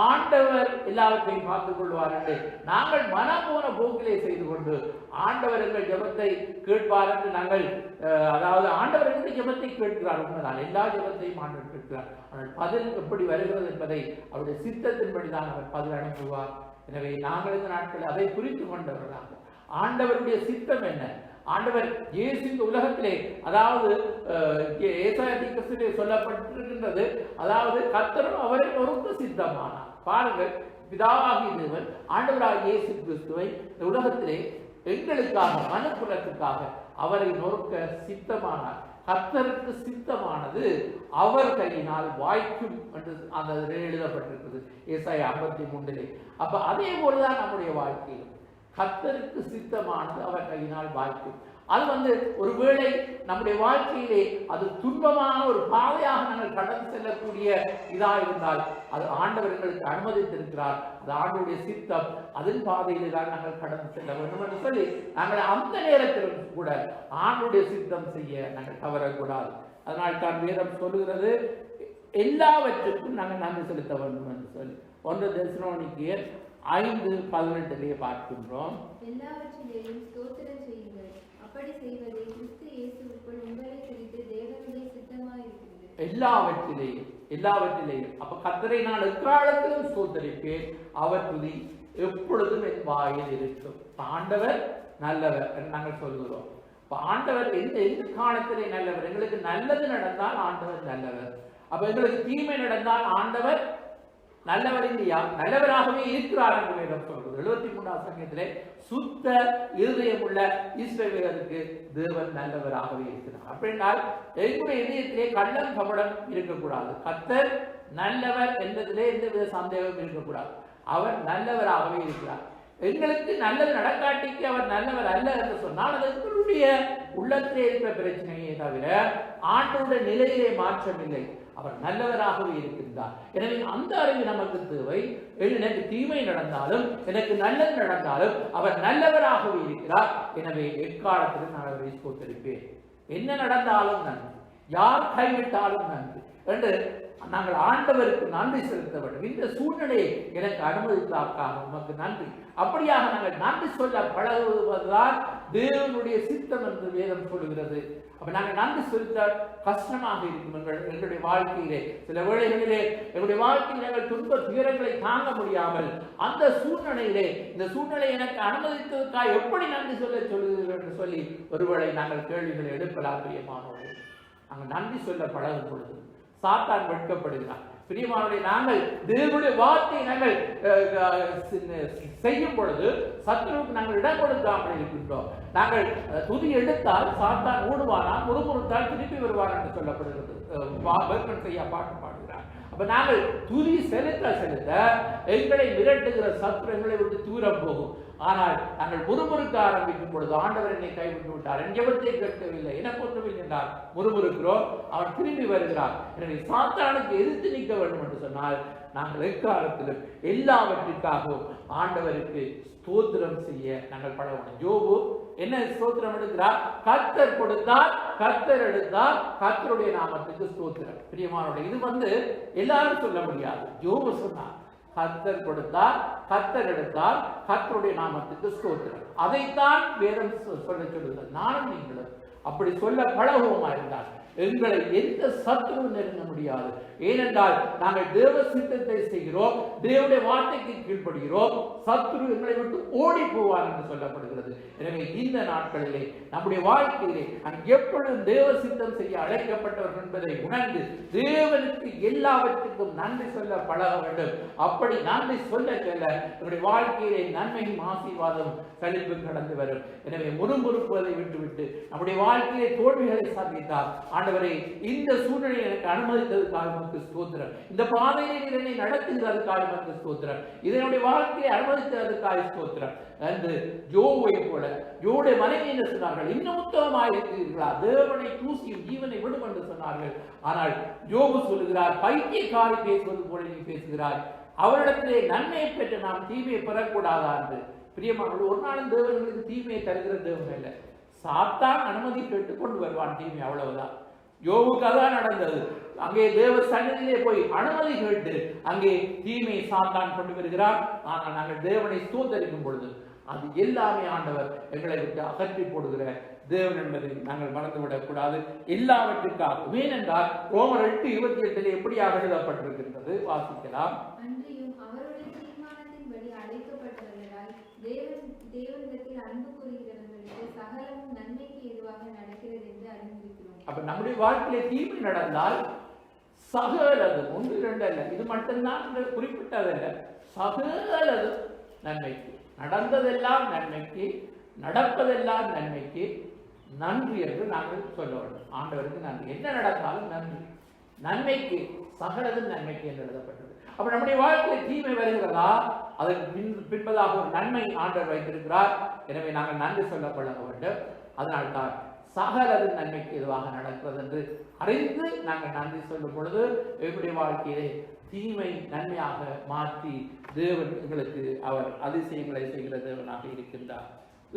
ஆண்டவர் எல்லாவற்றையும் பார்த்துக் கொள்வார் என்று நாங்கள் மனம் போன போக்கிலே செய்து கொண்டு ஆண்டவர் எங்கள் ஜெபத்தை கேட்பார் என்று நாங்கள் அதாவது ஆண்டவர் எங்கள் ஜெபத்தை கேட்கிறார். உண்மைதான், எல்லா ஜெபத்தையும் ஆண்டவர் கேட்கிறார். ஆனால் பதில் எப்படி வருகிறது என்பதை அவருடைய சித்தத்தின்படி தான் அவர் பதில் அனுப்புவார். எனவே நாங்கள் இந்த நாட்களில் அதை புரிந்து கொண்டவர்களாக ஆண்டவருடைய சித்தம் என்ன, ஆண்டவர் இயேசு இந்த உலகத்திலே அதாவது சொல்லப்பட்டிருக்கின்றது, அதாவது கர்த்தரும் அவரை நொறுக்க சித்தமானார். பாருங்கள், பிதாவாகிய தேவன் ஆண்டவராகிய இயேசு கிறிஸ்துவை இந்த உலகத்திலே எங்களுக்காக மனுக்குலத்துக்காக அவரை நொறுக்க சித்தமானார். கர்த்தருக்கு சித்தமானது அவர் கையினால் வாய்க்கும் என்று அந்த எழுதப்பட்டிருக்கிறது ஏசாயா 53. அப்ப அதே போலதான் நம்முடைய வாழ்க்கையிலும் கர்த்தருக்கு சித்தமானது அவர் கையினால் வாய்க்கும். அது ஒருவேளை நம்முடைய வாழ்க்கையிலே அது துன்பமான ஒரு பாதையாக நாங்கள் கடந்து செல்லக்கூடிய இதாக இருந்தால் அது ஆண்டவர் எங்களுக்கு அனுமதித்திருக்கிறார். அது ஆண்டவருடைய சித்தம், அதன் பாதையிலே தான் நாங்கள் கடந்து செல்ல வேண்டும் என்று சொல்லி நாங்கள் அந்த நேரத்திலும் கூட ஆண்டவருடைய சித்தம் செய்ய நாங்கள் தவறக்கூடாது. அதனால் தான் வேதம் சொல்லுகிறது, எல்லாவற்றுக்கும் நாங்கள் நன்றி செலுத்த வேண்டும் என்று சொல்லி 1 தெசலோனிக்கேயர் 5:18 பார்க்கின்றோம். எல்லாவற்றிலேயும் ஸ்தோத்திரம் செய்யுங்கள், அப்படி செய்வதே கிறிஸ்து இயேசுவுக்குள் உங்களை குறித்து தேவனுடைய சித்தமாயிருக்கிறது. எல்லாவற்றிலேயும் அப்ப கர்த்தரை நான் எக்காலத்திலும் ஸ்தோத்திரிப்பேன், அவர் துதி எப்பொழுதும் என் வாயில் இருக்கும். ஆண்டவர் நல்லவர் என்று நாங்கள் சொல்கிறோம். ஆண்டவர் எந்த காலத்திலே நல்லவர், எங்களுக்கு நல்லது நடந்தால் ஆண்டவர் நல்லவர். அப்ப எங்களுக்கு தீமை நடந்தால் ஆண்டவர் நல்லவர் இல்லையா, நல்லவராகவே இருக்கிறார் என்று வேதம் சொல்கிறது. 73ஆம் சங்கத்திலே சுத்த இருதயமுள்ள இஸ்ரவேலருக்கு தேவன் நல்லவராகவே இருக்கிறார். அப்படின்னால் எங்களுடைய இதயத்திலே கள்ளம் கபடம் இருக்கக்கூடாது. கர்த்தர் நல்லவர் என்பதிலே எந்தவித சந்தேகம் இருக்கக்கூடாது. அவர் நல்லவராகவே இருக்கிறார். எங்களுக்கு நல்லது நடக்காட்டிக்கு அவர் நல்லவர் அல்ல என்று சொன்னால் அது எங்களுடைய உள்ளத்திலே இருக்கிற பிரச்சனையே தவிர ஆண்டவருடைய நிலையிலே மாற்றம் இல்லை. அவர் நல்லவராகவே இருக்கின்றார். எனவே அந்த அறிவு நமக்கு தேவை. எனக்கு தீமை நடந்தாலும் எனக்கு நல்லது நடந்தாலும் அவர் நல்லவராகவே இருக்கிறார். எனவே எக்காலத்திலும் நான் அவரை ஸ்தோத்திரிப்பேன். என்ன நடந்தாலும் நன்றி, யார் கைவிட்டாலும் நன்றி என்று நாங்கள் ஆண்டவருக்கு நன்றி செலுத்த வேண்டும். இந்த சூழ்நிலையை எனக்கு அனுமதித்தாக்காக உமக்கு நன்றி. அப்படியாக நாங்கள் நன்றி சொல்ல பழகுவதுதான் தேவனுடைய சித்தம் என்று வேதம் சொல்லுகிறது. அப்ப நாங்கள் நன்றி செலுத்த கஷ்டமாக இருக்கும் எங்களுடைய வாழ்க்கையிலே. சில வேளைகளிலே எங்களுடைய வாழ்க்கையில் நாங்கள் துன்ப துயரங்களை தாங்க முடியாமல் அந்த சூழ்நிலையிலே இந்த சூழ்நிலை எனக்கு அனுமதித்ததற்காக எப்படி நன்றி சொல்லுகிறீர்கள் என்று சொல்லி ஒருவேளை நாங்கள் கேள்விகளை எழுப்பலாம். பிரியமானவர்களே, நாங்கள் நன்றி சொல்ல பழகும் பொழுது சாத்தான் வெட்கப்படுகிறார். பிரியமானவர்களே, நாங்கள் தேவனுடைய வார்த்தையை நாங்கள் செய்யும் பொழுது சத்துருவுக்கு நாங்கள் இடம் கொடுக்காமல் இருக்கின்றோம். நாங்கள் துதி எடுத்தால் சாத்தான் ஓடுவானா, முறுமுறுத்தால் திருப்பி வருவார் என்று சொல்லப்படுகிறது. பாட்டு பாடுகிறார். அப்ப நாங்கள் துதி செலுத்த செலுத்த எங்களை மிரட்டுகிற சத்துரு எங்களை விட்டு தூரம் போகும். ஆனால் நாங்கள் முறுமுறுக்க ஆரம்பிக்கும் பொழுது ஆண்டவர் என்னை கைவிட்டு விட்டார், என் ஜெபத்தை கேட்கவில்லை, எனக்கு ஒன்றுமில்லை என்றால் முறுமுறுக்கிறோம், அவன் திரும்பி வருகிறார். எனவே சாத்தானுக்கு எதிர்த்து நிற்க வேண்டும் என்று சொன்னால் நாங்கள் எக்காலத்திலும் எல்லாவற்றிற்காகவும் ஆண்டவருக்கு ஸ்தோத்திரம் செய்ய நாங்கள் பழகணும். யோபு என்ன ஸ்தோத்திரம் எடுக்கிறார்? கர்த்தர் கொடுத்தார், கர்த்தர் எடுத்தார், கர்த்தருடைய நாமத்துக்கு ஸ்தோத்திரம். பிரியமானவர்களே, இது எல்லாரும் சொல்ல முடியாது. யோபு சொன்னார், கர்த்தர் கொடுத்தார், கர்த்தர் எடுத்தார், கர்த்தருடைய நாமத்துக்கு ஸ்தோத்திரம். அதைத்தான் வேதம் சொல்ல சொல்லுங்கள். நானும் நீங்களும் அப்படி சொல்ல பழகுவோமா இருந்தால் எங்களை எந்த சத்துருவும் நெருங்க முடியாது. ஏனென்றால் நாங்கள் தேவ சித்தத்தை செய்கிறோம், தேவனுடைய வார்த்தைக்கு கீழ்ப்படுகிறோம், சத்துரு எங்களை விட்டு ஓடி போவார் என்று சொல்லப்படுகிறது. எனவே இந்த நாட்களிலே நம்முடைய வாழ்க்கையிலே நாங்கள் எப்பொழுதும் தேவ சித்தம் செய்ய அழைக்கப்பட்டவர்கள் என்பதை உணர்ந்து தேவனுக்கு எல்லாவற்றுக்கும் நன்றி சொல்ல பழக வேண்டும். அப்படி நன்றி சொல்ல சொல்ல நம்முடைய வாழ்க்கையிலே நன்மையும் ஆசீர்வாதமும் செழிப்பும் கடந்து வரும். எனவே முறுமுறுப்புவதை விட்டுவிட்டு நம்முடைய வாழ்க்கையிலே தோல்விகளை சந்தித்தார், ஆண்டவரே இந்த சூழ்நிலையை எனக்கு அனுமதித்ததுக்காக உமக்கு ஸ்தோத்திரம், இந்த பாதையை என்னை நடத்துகிறதுக்காக உமக்கு ஸ்தோத்திரம், இதனுடைய வாழ்க்கையை அனுமதித்ததற்காக ஸ்தோத்திரம் என்று யோபை போல யோபுடைய மனைவி என்ன சொன்னார்கள், இன்னும் உத்தமமாக இருக்கிறீர்களா, தேவனை தூசியும் ஜீவனை விடும் என்று சொன்னார்கள். ஆனால் யோபு சொல்லுகிறார், பைத்தியக்காரி பேசுவது போல நீ பேசுகிறாய், அவரிடத்திலே நன்மையை பெற்று நாம் தீமையை பெறக்கூடாதா என்று. பிரியமானவர்கள், ஒரு நாளும் தேவர்களுக்கு தீமையை தருகிற தேவன் இல்லை, சாத்தான் அனுமதி கேட்டு கொண்டு வருவான் தீமை, அவ்வளவுதான். யோபுக்கு அதான் நடந்தது. அங்கே தேவ சன்னதியிலே போய் அனுமதி கேட்டு அங்கே தீமையை சாத்தான் கொண்டு வருகிறார். ஆனால் நாங்கள் தேவனை ஸ்தோத்தரிக்கும் பொழுது அது எல்லாமே ஆண்டவர் எங்களை விட்டு அகற்றி போடுகிற தேவன் என்பதை நாங்கள் மறந்துவிடக் கூடாது. எல்லாவற்றுக்காக ஏனென்றால் ரோமர் 8:28 எப்படியாக எழுதப்பட்டிருக்கின்றது, வாசிக்கலாம். தேவனிடத்தில் அன்பு கூறுகிறவர்களுக்கு சகலமும் நன்மைக்கு ஏதுவாக நடக்கிறது என்று அறிந்திருக்கிறோம். அப்ப நம்முடைய வாழ்க்கையிலே தீமை நடந்தால் சகலது, ஒன்று இரண்டு அல்ல, இது மட்டும்தான் குறிப்பிட்டதல்ல, சகலது நன்மைக்கு, நடந்ததெல்லாம் நன்மைக்கு, நடப்பதெல்லாம் நன்மைக்கு, நன்றி என்று நாங்கள் சொல்ல வேண்டும். ஆண்டவருக்கு நன்றி, என்ன நடந்தாலும் நன்றி, நன்மைக்கு, சகலது நன்மைக்கு என்று எழுதப்பட்டது. அப்ப நம்முடைய வாழ்க்கையில் தீமை வருகிறதா, அதற்கு பின்பதாக ஒரு நன்மை ஆண்டவர் வைத்திருக்கிறார். எனவே நாங்கள் நன்றி சொல்ல பழக வேண்டும். அதனால்தான் சகலது நன்மைக்கு எதுவாக நடக்கிறது என்று அறிந்து நாங்கள் நன்றி சொல்லும் பொழுது எங்களுடைய வாழ்க்கையிலே தீமை நன்மையாக மாற்றி தேவன் எங்களுக்கு அவர் அதிசயங்களை செய்கிற தேவனாக இருக்கின்றார்.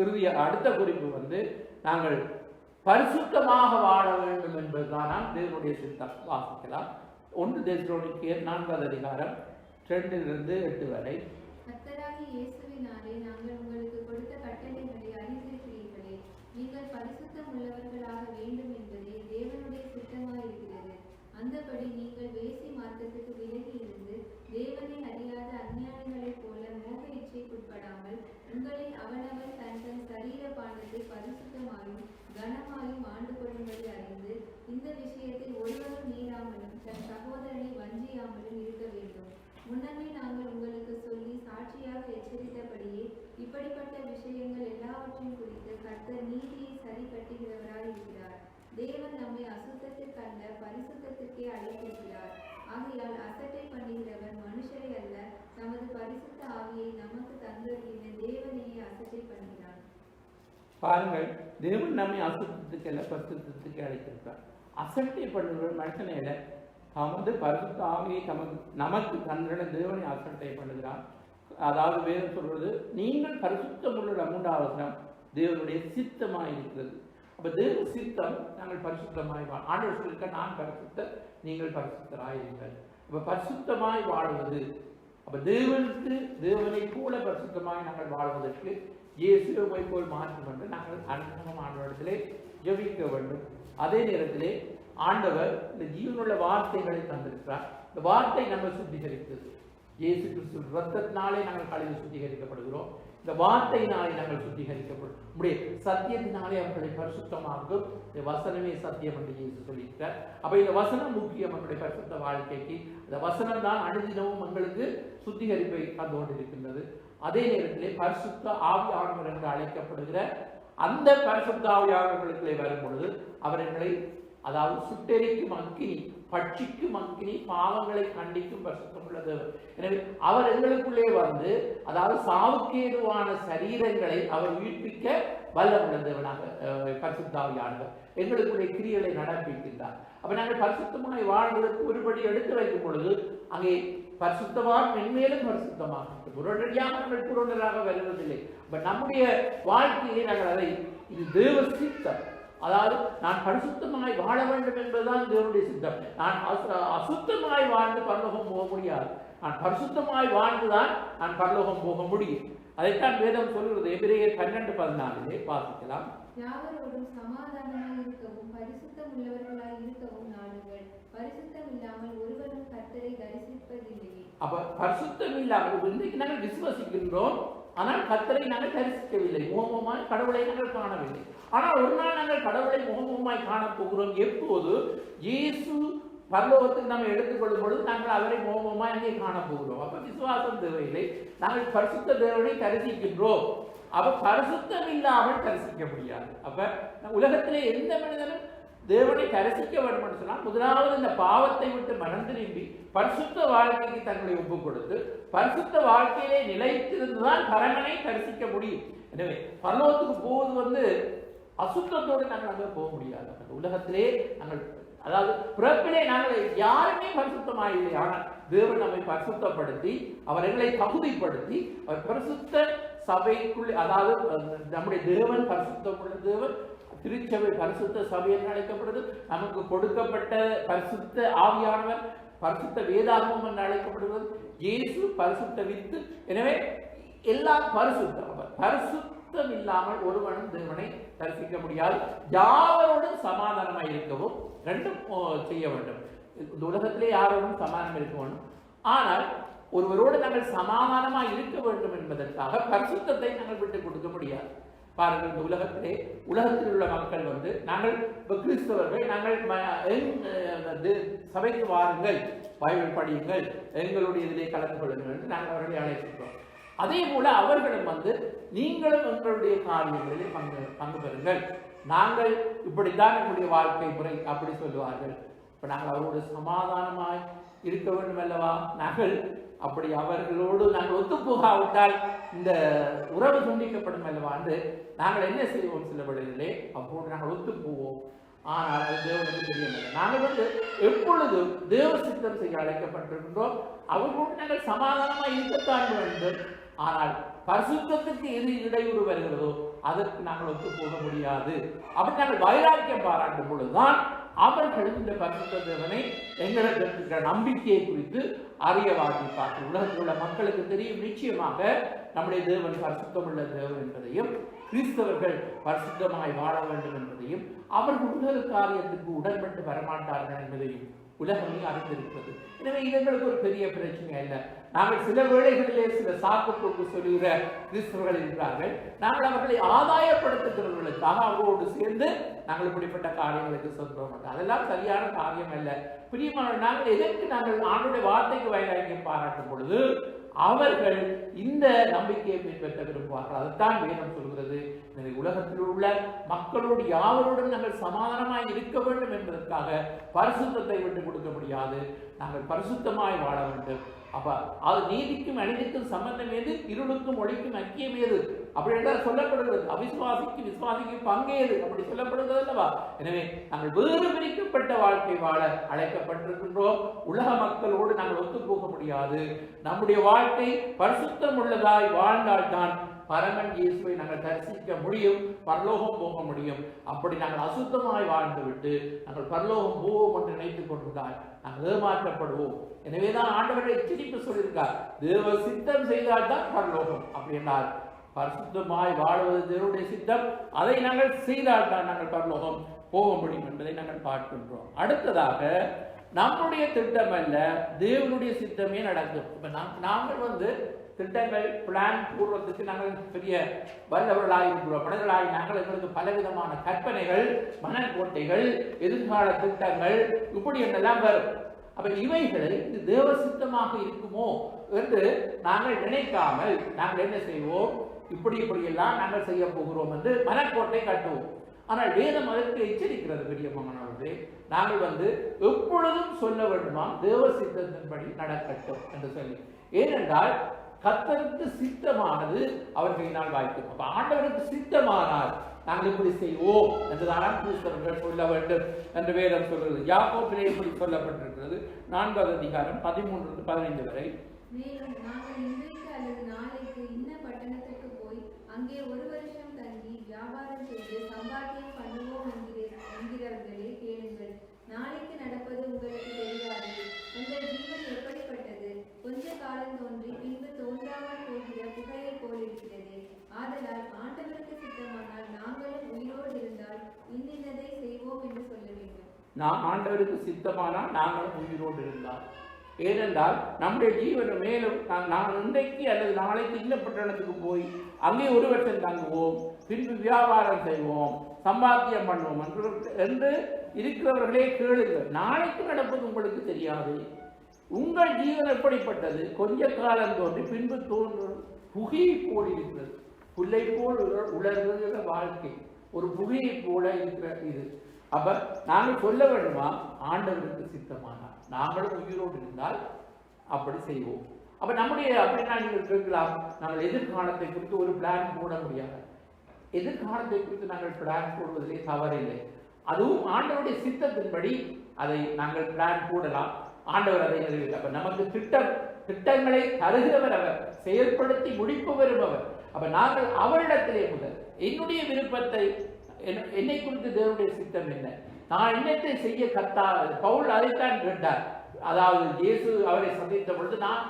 இறுதிய அடுத்த குறிப்பு நாங்கள் பரிசுத்தமாக வாழ வேண்டும் என்பதுதான் தேவனுடைய சித்தம். வாசிக்கலாம். 1 தெசலோனிக்கேயர் 4வது அதிகாரம் 2-8 வரை. கர்த்தராகிய இயேசுவினாலே நாங்கள் உங்களுக்கு கொடுத்த கட்டளைகளை அறிந்திருக்கிறீர்களே, நீங்கள் பரிசுத்தம் உள்ளவர்களாக வேண்டும் என்பதே தேவனுடைய சித்தமாயிருக்கிறது. அந்தபடி நீங்கள் வேசி மார்க்கத்துக்கு விலகி இருந்து தேவனை அறியாத அஞ்ஞானிகளைப் போல மோக இச்சைக்குட்படாமல் உங்களில் அவனவன் தன் தன் சரீர பாண்டத்தை பரிசுத்தமாயும் கனமாயும் ஆண்டு கொள்ளும்படி அறிந்து இந்த விஷயத்தில் ஒருவரும் மீறாமலும் தன் சகோதரனை வஞ்சியாமலும் இருக்க வேண்டும். முன்னமே நாங்கள் உங்களுக்கு சொல்லி சாட்சியாக எச்சரித்தபடியே இப்படிப்பட்ட விஷயங்கள் எல்லாவற்றையும் குறித்து கர்த்தர் நீதியை சரி கட்டுகிறவராய் இருக்கிறார். தேவன் நம்மை அசுத்தத்திற்கல்ல பரிசுத்தத்திற்கே அழைத்திருக்கிறார். ஆகையால் அசட்டை பண்ணுகிறவர் மனுஷரை அல்ல, தமது பரிசுத்த ஆவியை நமக்கு தந்தருளின தேவனையே அசட்டை பண்ணுகிறார். பாருங்கள், தேவன் நம்மை அசுத்தத்துக்கு அல்ல பரிசுத்தத்துக்கு அழைத்திருக்கிறார். அசட்டை பண்ணுகிற மனுஷனை அல்ல, பரிசுத்த ஆவியை நமக்கு தந்திர தேவனை அசட்டை பண்ணுகிறார். அதாவது வேதம் சொல்வது, நீங்கள் பரிசுத்தம் உள்ள 3வது தேவனுடைய சித்தமாய் இருக்கிறது. அப்ப தேவ சித்தம் நாங்கள் பரிசுத்தமாய் ஆண்டவர் சொல்லிருக்க, நான் பரிசுத்த, நீங்கள் பரிசுத்தராயிருங்கள். அப்ப பரிசுத்தமாய் வாழ்வது, அப்ப தேவனுக்கு தேவனை போல பரிசுத்தமாய் நாங்கள் வாழ்வதற்கு இயேசுவை போல் மாற்றம் என்று நாங்கள் அனுபவம் ஆண்டவரிடத்திலே ஜெபிக்க வேண்டும். அதே நேரத்திலே ஆண்டவர் இந்த ஜீவனுள்ள வார்த்தைகளை தந்திருக்கிறார். இந்த வார்த்தை நம்ம சுத்திகரித்தது. இயேசு கிறிஸ்து ரத்தத்தினாலே நாங்கள் கழுவி சுத்திகரிக்கப்படுகிறோம். இந்த வார்த்தையினாலே நாங்கள் சுத்திகரிக்கப்படும். நம்முடைய சத்தியத்தினாலே அவர்களை பரிசுத்தமாகும். இந்த வசனமே சத்தியம் என்று இயேசு சொல்லியிருக்கிறார். அப்ப இந்த வசனம் முக்கியம் நம்முடைய பரிசுத்த வாழ்க்கைக்கு. இந்த வசனம் தான் அனுதினமும் எங்களுக்கு சுத்திகரிப்பை தந்து கொண்டிருக்கின்றது. அதே நேரத்திலே பரிசுத்த ஆவியானவர் என்று அழைக்கப்படுகிற அந்த பரிசுத்த ஆவியானவர்களுக்குள்ளே வரும் பொழுது அவர்களை, அதாவது சுட்டெரிக்கும் அக்கினி, பட்சிக்கும் அக்கினி, பாவங்களை கண்டிக்கும் பரிசுத்தம் உள்ளது. எனவே அவர் எங்களுக்குள்ளே அதாவது சாவுக்கேதுவான சரீரங்களை அவர் உயிர்ப்பிக்க வல்லமுள்ள தேவனாக பரிசுத்த ஆவியானவர் எங்களுக்குள்ளே கிரியைகளை நடப்பிக்கின்றார். அப்ப நாங்கள் பரிசுத்தமாய் வாழ்வதற்கு ஒருபடி எடுத்து வைக்கும் பொழுது அங்கே பரிசுத்தமாக மென்மேலும் பரிசுத்தமாக உடனடியாக நாங்கள் புறநராக வருவதில்லை. நம்முடைய வாழ்க்கையிலே நாங்கள் அதை, இது தேவ சித்தம், அதாவது நான் பரிசுத்தமாய் வாழ வேண்டும் என்பதுதான் தேவனுடைய சித்தம். நான் அசுத்தமாய் வாழ்ந்து பரலோகம் போக முடியாது. நான் பரிசுத்தமாய் வாழ்ந்துதான் நான் பரலோகம் போக முடியும். அதைத்தான் வேதம் சொல்கிறது. எபிரேயர் 12:14 வாசிக்கலாம். யாவரோடும் சமாதானமாய் இருக்கவும் பரிசுத்தம் உள்ளவர்களாய் இருக்கவும் நாடுங்கள். பரிசுத்தம் இல்லாமல் ஒருவரும் கர்த்தரை தரிசிப்பதில்லையே. அப்ப பரிசுத்தம் இல்லாமல் இன்றைக்கு நாங்கள் விசுவாசிக்கின்றோம், ஆனால் கர்த்தரை நாங்கள் தரிசிக்கவில்லை. முகமுகமாய் கடவுளை நாங்கள் காணவில்லை. ஆனால் ஒரு நாள் நாங்கள் கடவுளை முகமுகமாய் காணப் போகிறோம். எப்போது இயேசு பரலோகத்துக்கு நம்ம எடுத்துக்கொள்ளும் பொழுது நாங்கள் அவரை முகமுகமாய் அங்கே காணப்போகிறோம். அப்ப விசுவாசம் தேவையில்லை, நாங்கள் பரிசுத்த தேவனை தரிசிக்கின்றோம். அப்ப பரிசுத்தம் இல்லாமல் தரிசிக்க முடியாது. அப்ப உலகத்திலே எந்த மனிதனும் தேவனை தரிசிக்க வேண்டும் என்று சொன்னால் முதலாவது இந்த பாவத்தை விட்டு மனம் திரும்பி பரிசுத்த வாழ்க்கைக்கு தங்களை ஒப்பு கொடுத்து பரிசுத்த வாழ்க்கையிலே நிலைத்திருந்துதான் பரமனை தரிசிக்க முடியும். எனவே பரலோகத்துக்கு போவது அசுத்தத்தோடு நாங்கள் அங்கே போக முடியாது. அந்த உலகத்திலே நாங்கள் அதாவது பிறப்பிலே நாங்கள் யாருமே பரிசுத்தமாயில்லை. ஆனால் தேவன் நம்மை பரிசுத்தப்படுத்தி அவர் எங்களை தகுதிப்படுத்தி அவர் பரிசுத்த சபைக்குள், அதாவது நம்முடைய தேவன் பரிசுத்தமுள்ள தேவன், திருச்சபை பரிசுத்த சபை என்று அழைக்கப்படுது. நமக்கு கொடுக்கப்பட்ட பரிசுத்த ஆவியானவர் பரிசுத்த வேதாகமம் என்று அழைக்கப்படுவது. இயேசு பரிசுத்த வித்து. எனவே எல்லாம் பரிசுத்தம். பரிசுத்தம் இல்லாமல் ஒருவனும் தேவனை தரிசிக்க முடியாது. யாவரோடும் சமாதானமாய் இருக்கவும் ரெண்டும் செய்ய வேண்டும். இந்த உலகத்திலே யாரோடும் சமாதானம் இருக்க வேண்டும். ஆனால் ஒருவரோடு நாங்கள் சமாதானமாக இருக்க வேண்டும் என்பதற்காக பரிசுத்தத்தை நாங்கள் விட்டுக் கொடுக்க முடியாது. பாருங்கள், இந்த உலகத்தில் உள்ள மக்கள் நாங்கள் கிறிஸ்தவர்கள், நாங்கள் சபைக்கு வாருங்கள், பைபிள் படியுங்கள், எங்களுடைய இதிலே கலந்து கொள்ளுங்கள் என்று நாங்கள் அவர்களை அழைக்கிறோம். அதே போல அவர்களும் நீங்களும் எங்களுடைய காரியங்களில் பங்கு பெறுங்கள், நாங்கள் இப்படித்தான் எங்களுடைய வாழ்க்கை முறை அப்படி சொல்லுவார்கள். இப்ப நாங்கள் அவரோடு சமாதானமாய் இருக்க வேண்டும் அல்லவா? நாங்கள் அப்படி அவர்களோடு நாங்கள் ஒத்து போகாவிட்டால் இந்த உறவு துண்டிக்கப்படும் அல்லவா என்று நாங்கள் என்ன செய்வோம்? சில வேளைகளிலே அப்போது நாங்கள் ஒத்து போவோம். ஆனால் அது தேவனுக்கு தெரியவில்லை. நாங்கள் எப்பொழுதும் தேவ சித்தம் செய்ய அழைக்கப்பட்டிருக்கின்றோம். அவர்களோடு நாங்கள் சமாதானமாக இருக்கத்தான் வேண்டும். ஆனால் பரிசுத்தத்துக்கு எது இடையூறு வருகிறதோ அதற்கு நாங்கள் ஒத்து போக முடியாது. அப்படி நாங்கள் வைராக்கியம் பாராட்டும் பொழுதுதான் அவர்களும் இந்த பரிசுத்த தேவனை எங்களுக்கு இருக்கிற நம்பிக்கையை குறித்து அறிய வாசிப்பார்கள். உலகத்தில் உள்ள மக்களுக்கு தெரியும் நிச்சயமாக நம்முடைய தேவன் பரிசுத்தமுள்ள தேவன் என்பதையும், கிறிஸ்தவர்கள் பரிசுத்தமாய் வாழ வேண்டும் என்பதையும், அவர்கள் உலக காரியத்துக்கு உடன்பட்டு வரமாட்டார்கள் என்பதையும் உலகமே அறிந்திருக்கிறது. எனவே இதற்கு ஒரு பெரிய பிரச்சனை அல்ல. நாங்கள் சில வேளைகளிலே சில சாக்குப்போக்கு சொல்லுகிற கிறிஸ்தவர்கள் இருக்கிறார்கள். நாங்கள் அவர்களை ஆதாயப்படுத்துகிறவர்களுக்காக அவர்களோடு சேர்ந்து நாங்கள் இப்படிப்பட்ட காரியங்களுக்கு சொல்றோம். அதெல்லாம் சரியான காரியம் அல்ல. பிரியமான நாங்கள் எதற்கு நாங்கள் ஆண்டுடைய வார்த்தைக்கு வைராக்கியம் பாராட்டும் பொழுது அவர்கள் இந்த நம்பிக்கையை பின்பற்ற விரும்புவார்கள். அதைத்தான் வேதம் சொல்கிறது. உலகத்தில் உள்ள மக்களோடு யாவரோடும் நாங்கள் சமாதானமாய் இருக்க வேண்டும் என்பதற்காக பரிசுத்தத்தை விட்டு கொடுக்க முடியாது. நாங்கள் பரிசுத்தமாய் வாழ வேண்டும். அப்ப அது நீதிக்கும் அநீதிக்கும் சம்பந்தம் ஏது? இருளுக்கும் ஒளிக்கும் ஐக்கியம் ஏது? அப்படி என்றால் சொல்லப்படுகிறது. அவிசுவாசிக்கு விசுவாசிக்கும் பங்கேது அப்படி சொல்லப்படுகிறது அல்லவா? எனவே நாங்கள் வேறு பிரிக்கப்பட்ட வாழ்க்கை வாழ அழைக்கப்பட்டிருக்கின்றோம். உலக மக்களோடு நாங்கள் ஒத்து போக முடியாது. நம்முடைய வாழ்க்கை பரிசுத்தம் உள்ளதாய் வாழ்ந்தால்தான் பரமன் இயேசுவை நாங்கள் தரிசிக்க முடியும், பரலோகம் போக முடியும். அப்படி நாங்கள் அசுத்தமாய் வாழ்ந்து விட்டு நாங்கள் பரலோகம் போவோம் என்று நினைத்துக் கொண்டிருந்தால் நாங்கள் ஏமாற்றப்படுவோம். எனவேதான் ஆண்டவரை எச்சரிப்பு சொல்லியிருக்கார், தேவ சித்தம் செய்தால்தான் பரலோகம். அப்படி என்றால் பரிசுத்தமாய் வாழ்வது தேவனுடைய சித்தம். அதை நாங்கள் செய்தால்தான் நாங்கள் பரலோகம் போக முடியும் என்பதை நாங்கள் பார்க்கின்றோம். அடுத்ததாக நம்முடைய திட்டம் அல்ல, தேவனுடைய சித்தமே நடக்கும். இப்ப நாங்கள் திட்டங்கள் பிளான் பூர்வத்துக்கு நாங்கள் பெரிய வல்லவர்களாக இருக்கிறோம். மனிதர்களாகி நாங்கள் எங்களுக்கு பலவிதமான கற்பனைகள், மனக்கோட்டைகள், எதிர்கால திட்டங்கள் இப்படி என்றெல்லாம் வரும். அப்ப இவைகளை இது தேவ சித்தமாக இருக்குமோ என்று நாங்கள் நினைக்காமல் நாங்கள் என்ன செய்வோம்? இப்படியெல்லாம் நாங்கள் செய்ய போகிறோம் என்று மனக்கோட்டை கட்டுவோம். ஆனால் வேதம் அதற்கு எச்சரிக்கிறது. பெரியமானவர்களே, நாங்கள் எப்பொழுதும் சொல்ல வேண்டுமா தேவ சித்தத்தின்படி நடக்கட்டும் என்று சொல்லி. ஏனென்றால் கர்த்தருக்கு சித்தமானது அவர்களினால் வாய்க்கும். அப்ப ஆண்டவருக்கு சித்தமானால் நாங்கள் இப்படி செய்வோம் என்றுதான் கிறிஸ்தவர்கள் சொல்ல வேண்டும் என்று வேதம் சொல்கிறது. யாக்கோபிலே இப்படி சொல்லப்பட்டிருக்கிறது. 4வது அதிகாரம் 13-15 வரை. மேலும் நாங்கள் இன்றைக்கு அல்லது நாளைக்கு இன்ன பட்டணத்திற்கு போய் அங்கே ஒரு வருஷம் தங்கி வியாபாரம் செய்து சம்பாத்தியம் பண்ணுவோம் என்கிறவர்களே கேளுங்கள். நாளைக்கு நடப்பது உங்களுக்கு தெரியாது. உங்கள் ஜீவன் எப்படிப்பட்டது? கொஞ்ச காலம் தோன்றி பின்பு தோன்றாமல் போகிற புகையை போல் இருக்கிறது. ஆதலால் ஆண்டவருக்கு சித்தமானால் நாங்களும் உயிரோடு நான் ஆண்டவருக்கு சித்தமானால் நாங்களும் உயிரோடு இருந்தால். ஏனென்றால் நம்முடைய ஜீவனை மேலும் நான் இன்றைக்கு அல்லது நாளைக்கு இன்ன பட்டணத்துக்கு போய் அங்கே ஒரு வருஷம் தங்குவோம், பின்பு வியாபாரம் செய்வோம், சம்பாத்தியம் பண்ணுவோம் என்று இருக்கிறவர்களே கேளுங்கள். நாளைக்கு நடப்பது உங்களுக்கு தெரியாது. உங்கள் ஜீவன் எப்படிப்பட்டது? கொஞ்ச காலம் தோன்றி பின்பு தோன்றும் புகையை போல் இருக்கிறது. புல்லை போல் உலர்கிற வாழ்க்கை ஒரு புகையை போல இருக்கிற இது. அப்ப நாங்கள் சொல்ல வேண்டுமா? ஆண்டவருக்கு சித்தமானால் நாங்களும் உயிரோடு இருந்தால் அப்படி செய்வோம். அப்ப நம்முடைய அப்படின்னா நீங்கள் கேட்கலாம், நாங்கள் எதிர்காலத்தை குறித்து ஒரு பிளான் போட முடியாது. எதிர்காலத்தை குறித்து நாங்கள் பிளான் போடுவதிலே தவறில்லை. அதுவும் ஆண்டவருடைய சித்தத்தின்படி அதை நாங்கள் பிளான் போடலாம். ஆண்டவர் அதை நிறைவேற்ற. அப்ப நமக்கு திட்டங்களை தருகிறவர் அவர், செயல்படுத்தி முடிப்பவரும் அவர். அப்ப நாங்கள் அவரிடத்திலே முதல் என்னுடைய விருப்பத்தை, என்னை குறித்து தேவனுடைய சித்தம் என்ன, நான் என்னத்தை செய்ய பவுல் அதைத்தான் கேட்டார். அதாவது இயேசு அவரை சந்தித்த பொழுது நான்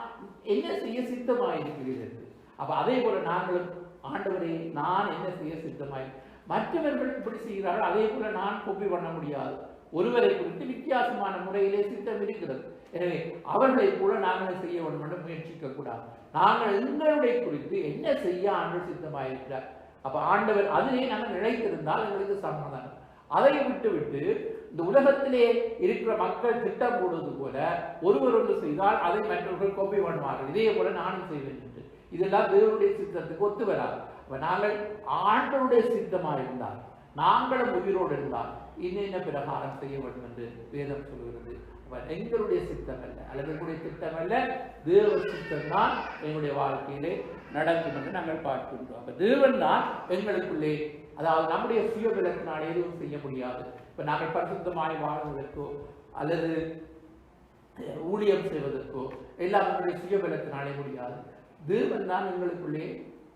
என்ன செய்ய சித்தமாயிருக்கிறீர்கள். அப்ப அதே போல நாங்களும் ஆண்டவரை நான் என்ன செய்ய சித்தமாய், மற்றவர்கள் இப்படி செய்கிறார்கள் அதே போல நான் கோப்பி பண்ண முடியாது. ஒருவரை குறித்து வித்தியாசமான முறையிலே சித்தம் இருக்கிறது. எனவே அவர்களை கூட நாங்கள் செய்ய வேண்டும் என்று முயற்சிக்க கூடாது. நாங்கள் எங்களுடைய குறித்து என்ன செய்ய ஆண்டவர் சித்தமாயிருக்கிறார். அப்ப ஆண்டவர் அதிலே நாங்கள் நிலைத்திருந்தால் எங்களுக்கு சமாதானம். அதை விட்டு இந்த உலகத்திலே இருக்கிற மக்கள் திட்டம் போடுவது போல ஒருவர் ஒன்று செய்தால் அதை மற்றவர்கள் கோப்பை பண்ணுவார்கள். இதே போல நானும் செய்வேன் என்று இதெல்லாம் தேவனுடைய சித்தத்துக்கு ஒத்து வராது. நாங்கள் ஆண்டவருடைய சித்தமாக இருந்தால், நாங்களும் உயிரோடு இருந்தால் இன்னென்ன பிரகாரம் செய்ய வேண்டும் என்று வேதம் சொல்கிறது. எங்களுடைய சித்தம் அல்ல, அல்லது எங்களுடைய திட்டம் அல்ல, தேவ சித்தம் தான் எங்களுடைய வாழ்க்கையிலே நடக்கும் என்று நாங்கள் பார்க்கின்றோம். அப்ப தேவன் தான் எங்களுக்குள்ளே, அதாவது நம்முடைய சுயபலத்தினால் எதுவும் செய்ய முடியாது. இப்ப நாங்கள் பரிசுத்தமாய் வாழ்வதற்கோ அல்லது ஊழியம் செய்வதற்கோ எல்லாம் நம்முடைய சுயபலத்தினாலே முடியாது. தேவன் தான் எங்களுக்குள்ளே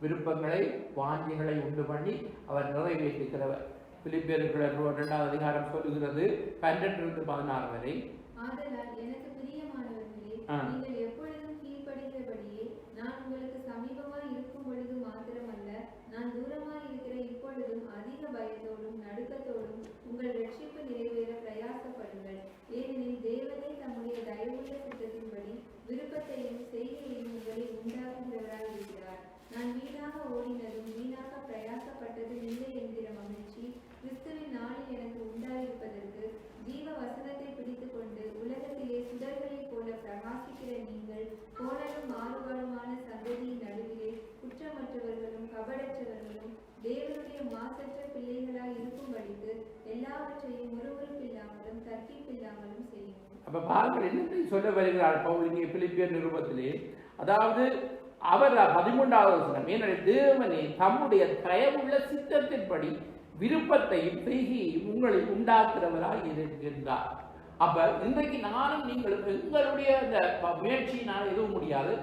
விருப்பங்களை வாஞ்சிகளை உண்டு பண்ணி அவர் நிறைவேற்றுகிறவர். பிலிப்பியர்கள் 2ஆம் அதிகாரம் சொல்லுகிறது 12-16 வரை. ஆதலால் எனக்கு பிரியமானவர்களே, நீங்கள் எப்பொழுதும் கீழ்ப்படிகிறபடியே நான் உங்களுக்கு சமீபமாய் இருக்கும் பொழுது மாத்திரமல்ல, நான் தூரமாய் இருக்கிற இப்பொழுதும் அதிக பயத்தோடும் நடுக்கத்தோடும் உங்கள் ரட்சிப்பு நிறைவேற பிரயாசப்படுங்கள். ஏனெனில் தேவனே தம்முடைய தயவுள்ள சித்தத்தின்படி விருப்பத்தையும் செய்கையையும் உங்களை உண்டாக்குகிறவராய் இருக்கிறார். நான் வீணாக ஓடினதும் வீணாக பிரயாசப்பட்டதும் இல்லை என்கிற மகிழ்ச்சி கிறிஸ்துவின் நாளில் எனக்கு உண்டாயிருப்பதற்கு ஜீவ வசனத்தை பிடித்துக் கொண்டு உலகத்திலே சுடர்களைப் போல பிரகாசிக்கிற நீங்கள் கோணலும் மாறுபாடுமான சந்ததியின் நடுவிலே குற்றமற்றவர்களும் கபடற்றவர்களும் தேவனுடைய மாசற்ற பிள்ளைகளாய் இருக்கும்படிக்கு எல்லாவற்றையும் முறுமுறுப்பில்லாமலும் தர்க்கிப்பில்லாமலும் செய்யும். அப்ப பாருங்கள் என்னத்தை சொல்ல வருகிறார் பவுல் இங்கே பிலிப்பியர் நிருபத்திலே. அதாவது அவர் 13வது வசனம், ஏனெனில் தேவனே தம்முடைய தயவுள்ள சித்தத்தின்படி விருப்பத்தையும் செய்கையையும் உங்களில் உண்டாக்குறவராக இருக்கின்றார். அப்ப இன்றைக்கு நானும் நீங்களும் எங்களுடைய இந்த முயற்சியினால் எதுவும் முடியாது.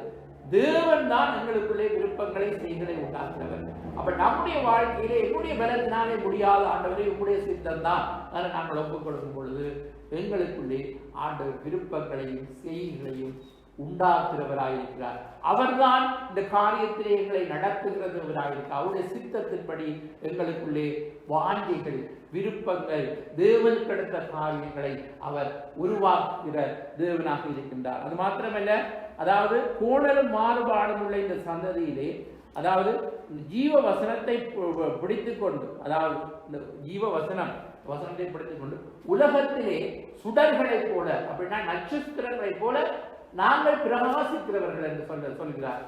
தேவன் தான் எங்களுக்குள்ளே விருப்பங்களை செய்களை உண்டாக்குறவர். அப்ப நம்முடைய வாழ்க்கையிலே என்னுடைய பலத்தினாலே முடியாத ஆண்டவரே உங்களுடைய சித்தம் தான் அதை நாங்கள் ஒப்புக் கொடுக்கும் பொழுது எங்களுக்குள்ளே ஆண்டவர் விருப்பங்களையும் செய்கைகளையும் உண்டாக்குகிறவராயிருக்கிறார். அவர்தான் இந்த காரியத்திலே எங்களை நடத்துகிறவராயிருக்கிறார். அவருடைய சித்தத்தின்படி எங்களுக்குள்ளே வாஞ்சைகள், விருப்பங்கள், தேவனுக்கு அடுத்த காரியங்களை அவர் உருவாக்குகிற தேவனாக இருக்கின்றார். அது மாத்திரமல்ல, அதாவது கோணலும் மாறுபாடும் உள்ள இந்த சந்ததியிலே, அதாவது ஜீவ வசனத்தை பிடித்துக் கொண்டு, அதாவது இந்த ஜீவ வசனத்தை பிடித்துக் கொண்டு உலகத்திலே சுடர்களை போல, அப்படின்னா நட்சத்திரங்களை போல நாங்கள் பிரகாசிக்கிறவர்கள் என்று சொல்கிறார்.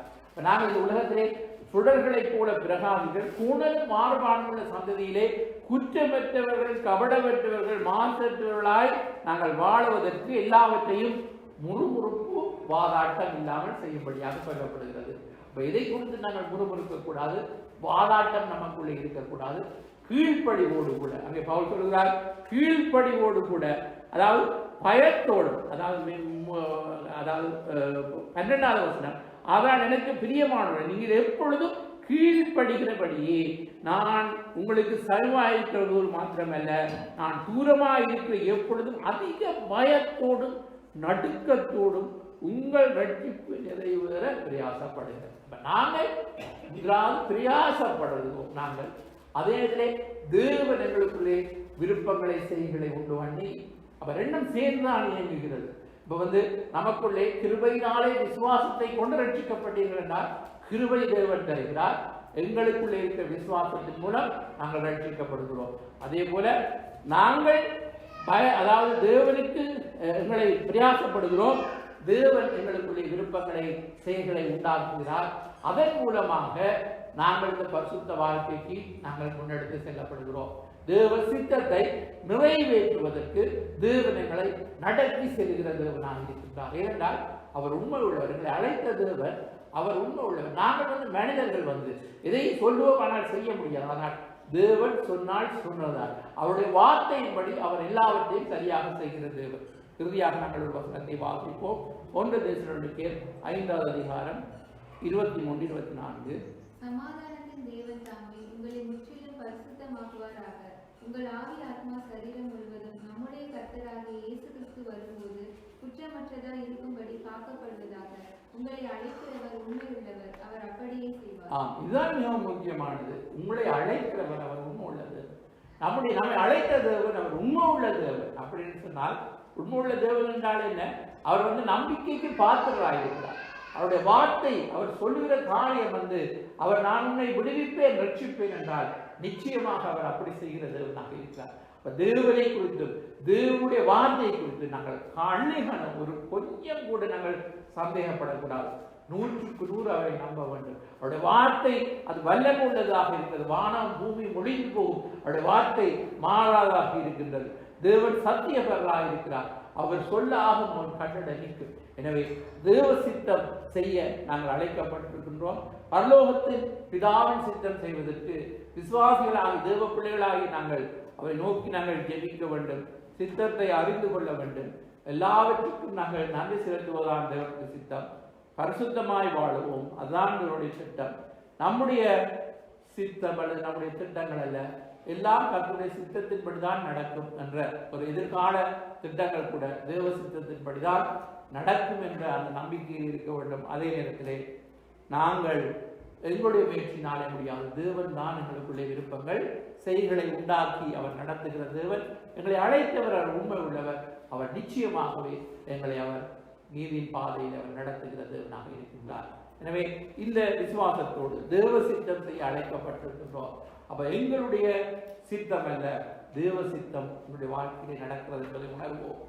நாங்கள் இந்த உலகத்திலே சுடர்களை போல பிரகாசிகள், கோணலும் மாறுபாடுள்ள சந்ததியிலே குற்றமற்றவர்கள், கபடமற்றவர்கள், மாசற்றவர்களாய் நாங்கள் வாழுவதற்கு எல்லாவற்றையும் முறுமுறுப்பு வாதாட்டம் இல்லாமல் செய்யும்படியாக சொல்லப்படுகிறது. இதை குறித்து நாங்கள் முறுமுறுக்க கூடாது, வாதாட்டம் நமக்குள்ளே இருக்கக்கூடாது. கீழ்ப்படிவோடு கூட, அங்கே பவுல் சொல்கிறார், கீழ்ப்படிவோடு கூட, அதாவது பயத்தோடும், அதாவது 12வது வசனம், அதான் எனக்கு பிரியமானவர் நீங்கள் எப்பொழுதும் கீழ்ப்படுகிறபடியே நான் உங்களுக்கு சமமாயிருக்கிறது மாத்திரமல்ல, நான் தூரமாக இருக்கிற எப்பொழுதும் அதிக பயத்தோடும் நடுக்கத்தோடும் உங்கள் ரட்சிப்பு நிறைவேற பிரயாசப்படுகிறோம். நாங்கள் பிரயாசப்படுறோம். நாங்கள் அதே நேரத்திலே தேவன் எங்களுக்குள்ளே விருப்பங்களை செய்களை உண்டு பண்ணி அப்ப ரெண்டும் சேர்ந்துதான் இயங்குகிறது. இப்ப நமக்குள்ளே கிருபையினாலே விசுவாசத்தை கொண்டு ரட்சிக்கப்பட்டீர்கள் என்றால் கிருபை தேவன் தருகிறார். எங்களுக்குள்ளே இருக்கிற விசுவாசத்தின் மூலம் நாங்கள் ரட்சிக்கப்படுகிறோம். அதே போல நாங்கள் அதாவது தேவனுக்கு எங்களை பிரயாசப்படுகிறோம். தேவன் எங்களுக்குள்ளே விருப்பங்களை செயல்களை உண்டாக்குகிறார். அதன் மூலமாக நாங்கள் இந்த பரிசுத்த வாழ்க்கைக்கு நாங்கள் முன்னெடுத்து செல்லப்படுகிறோம். தேவ சித்தத்தை நிறைவேற்றுவதற்கு தேவன் எங்களை நடத்தி செல்கிற தேவனாக இருக்கின்றார். ஏனென்றால் அவர் உண்மை உள்ளவர். எங்களை அழைத்த தேவன் அவர் உண்மை உள்ளவர். நாங்கள் மனிதர்கள் இதை சொல்லுவோம், ஆனால் செய்ய முடியாது. ஆனால் தேவன் சொன்னால் சொன்னதால் அவருடைய வார்த்தையின்படி அவர் எல்லாவற்றையும் சரியாக செய்கிற தேவன். இறுதியாக நாங்கள் ஒரு வசனத்தை வாசிப்போம். 1 தெசலோனிக்கேயர் 5வது அதிகாரம் 23-24. சமாதானத்தின் தேவன் தாமே உங்களை முற்றிலும் பரிசுத்தமாக்குவாராக. உங்கள் ஆவி ஆத்மா சரீரம் முழுவதும் நம்முடைய கர்த்தராகிய இயேசு கிறிஸ்து வரும்போது குற்றமற்றதா இருக்கும்படி காக்கப்படுவதாக. உங்களை அழைக்கிறவர் உண்மை உள்ளவர், அவர் அப்படியே செய்வார். இதுதான் மிக முக்கியமானது. உங்களை அழைக்கிறவர் அவர் உண்மை உள்ளது. நம்மை அழைத்த தேவன் அவர் உண்மை உள்ள தேவன். அப்படின்னு சொன்னால் உண்மை உள்ள தேவன் என்றால் என்ன? அவர் நம்பிக்கைக்கு பாத்திரராயிருக்கிறார். அவருடைய வார்த்தை அவர் சொல்லுகிற காரியம் அவர் நான் உன்னை விடுவிப்பேன் ரட்சிப்பேன் என்றால் நிச்சயமாக அவர் அப்படி செய்கிற தேவனாக இருக்கிறார். தேவனை குறித்து தேவனுடைய வார்த்தையை குறித்து நாங்கள் கண்ணிகனம் ஒரு கொஞ்சம் கூட நாங்கள் சந்தேகப்படக்கூடாது. 100க்கு 100 அவரை நம்ப வேண்டும். அவருடைய வார்த்தை அது வல்லமை உள்ளதாக இருக்கிறது. வானம் பூமி ஒழிந்து போகும், அவருடைய வார்த்தை மாறாதாக இருக்கின்றது. தேவன் சத்தியபரராக இருக்கிறார். அவர் சொல்ல ஆகும் அவர் கண்டட நிற்கும். எனவே தேவ சித்தம் செய்ய நாங்கள் அழைக்கப்பட்டிருக்கின்றோம். பரலோகத்தில் பிதாவின் சித்தம் செய்வதற்கு விசுவாசிகளாகி தேவ பிள்ளைகளாகி நாங்கள் அவரை நோக்கி நாங்கள் ஜெபிக்க வேண்டும். சித்தத்தை அறிந்து கொள்ள வேண்டும். எல்லாவற்றுக்கும் நாங்கள் நன்றி செலுத்துவதான் தேவனுடைய சித்தம். பரிசுத்தமாய் வாழுவோம், அதுதான் தேவனுடைய சித்தம். நம்முடைய சித்தம் அல்லது நம்முடைய திட்டங்கள் அல்ல, எல்லாம் கர்த்தருடைய சித்தத்தின்படிதான் நடக்கும் என்ற ஒரு எதிர்கால திட்டங்கள் கூட தேவ சித்தத்தின்படிதான் நடக்கும் என்ற அந்த நம்பிக்கையில் இருக்க வேண்டும். அதே நேரத்திலே நாங்கள் எங்களுடைய முயற்சினாலே முடியாது. தேவன் தான் எங்களுக்குள்ளே விருப்பங்கள் செய்களை உண்டாக்கி அவர் நடத்துகிற தேவன். எங்களை அழைத்தவர் அவர் உண்மை உள்ளவர். அவர் நிச்சயமாகவே எங்களை அவர் நீதியின் பாதையில் அவர் நடத்துகிற தேவனாக இருக்கின்றார். எனவே இந்த விசுவாசத்தோடு தேவ சித்தம் செய்ய அழைக்கப்பட்டிருக்கின்றோம். அப்ப எங்களுடைய சித்தம் அல்ல, தேவ சித்தம் என்னுடைய வாழ்க்கையிலே நடக்கிறது என்பதை உணர்வோம்.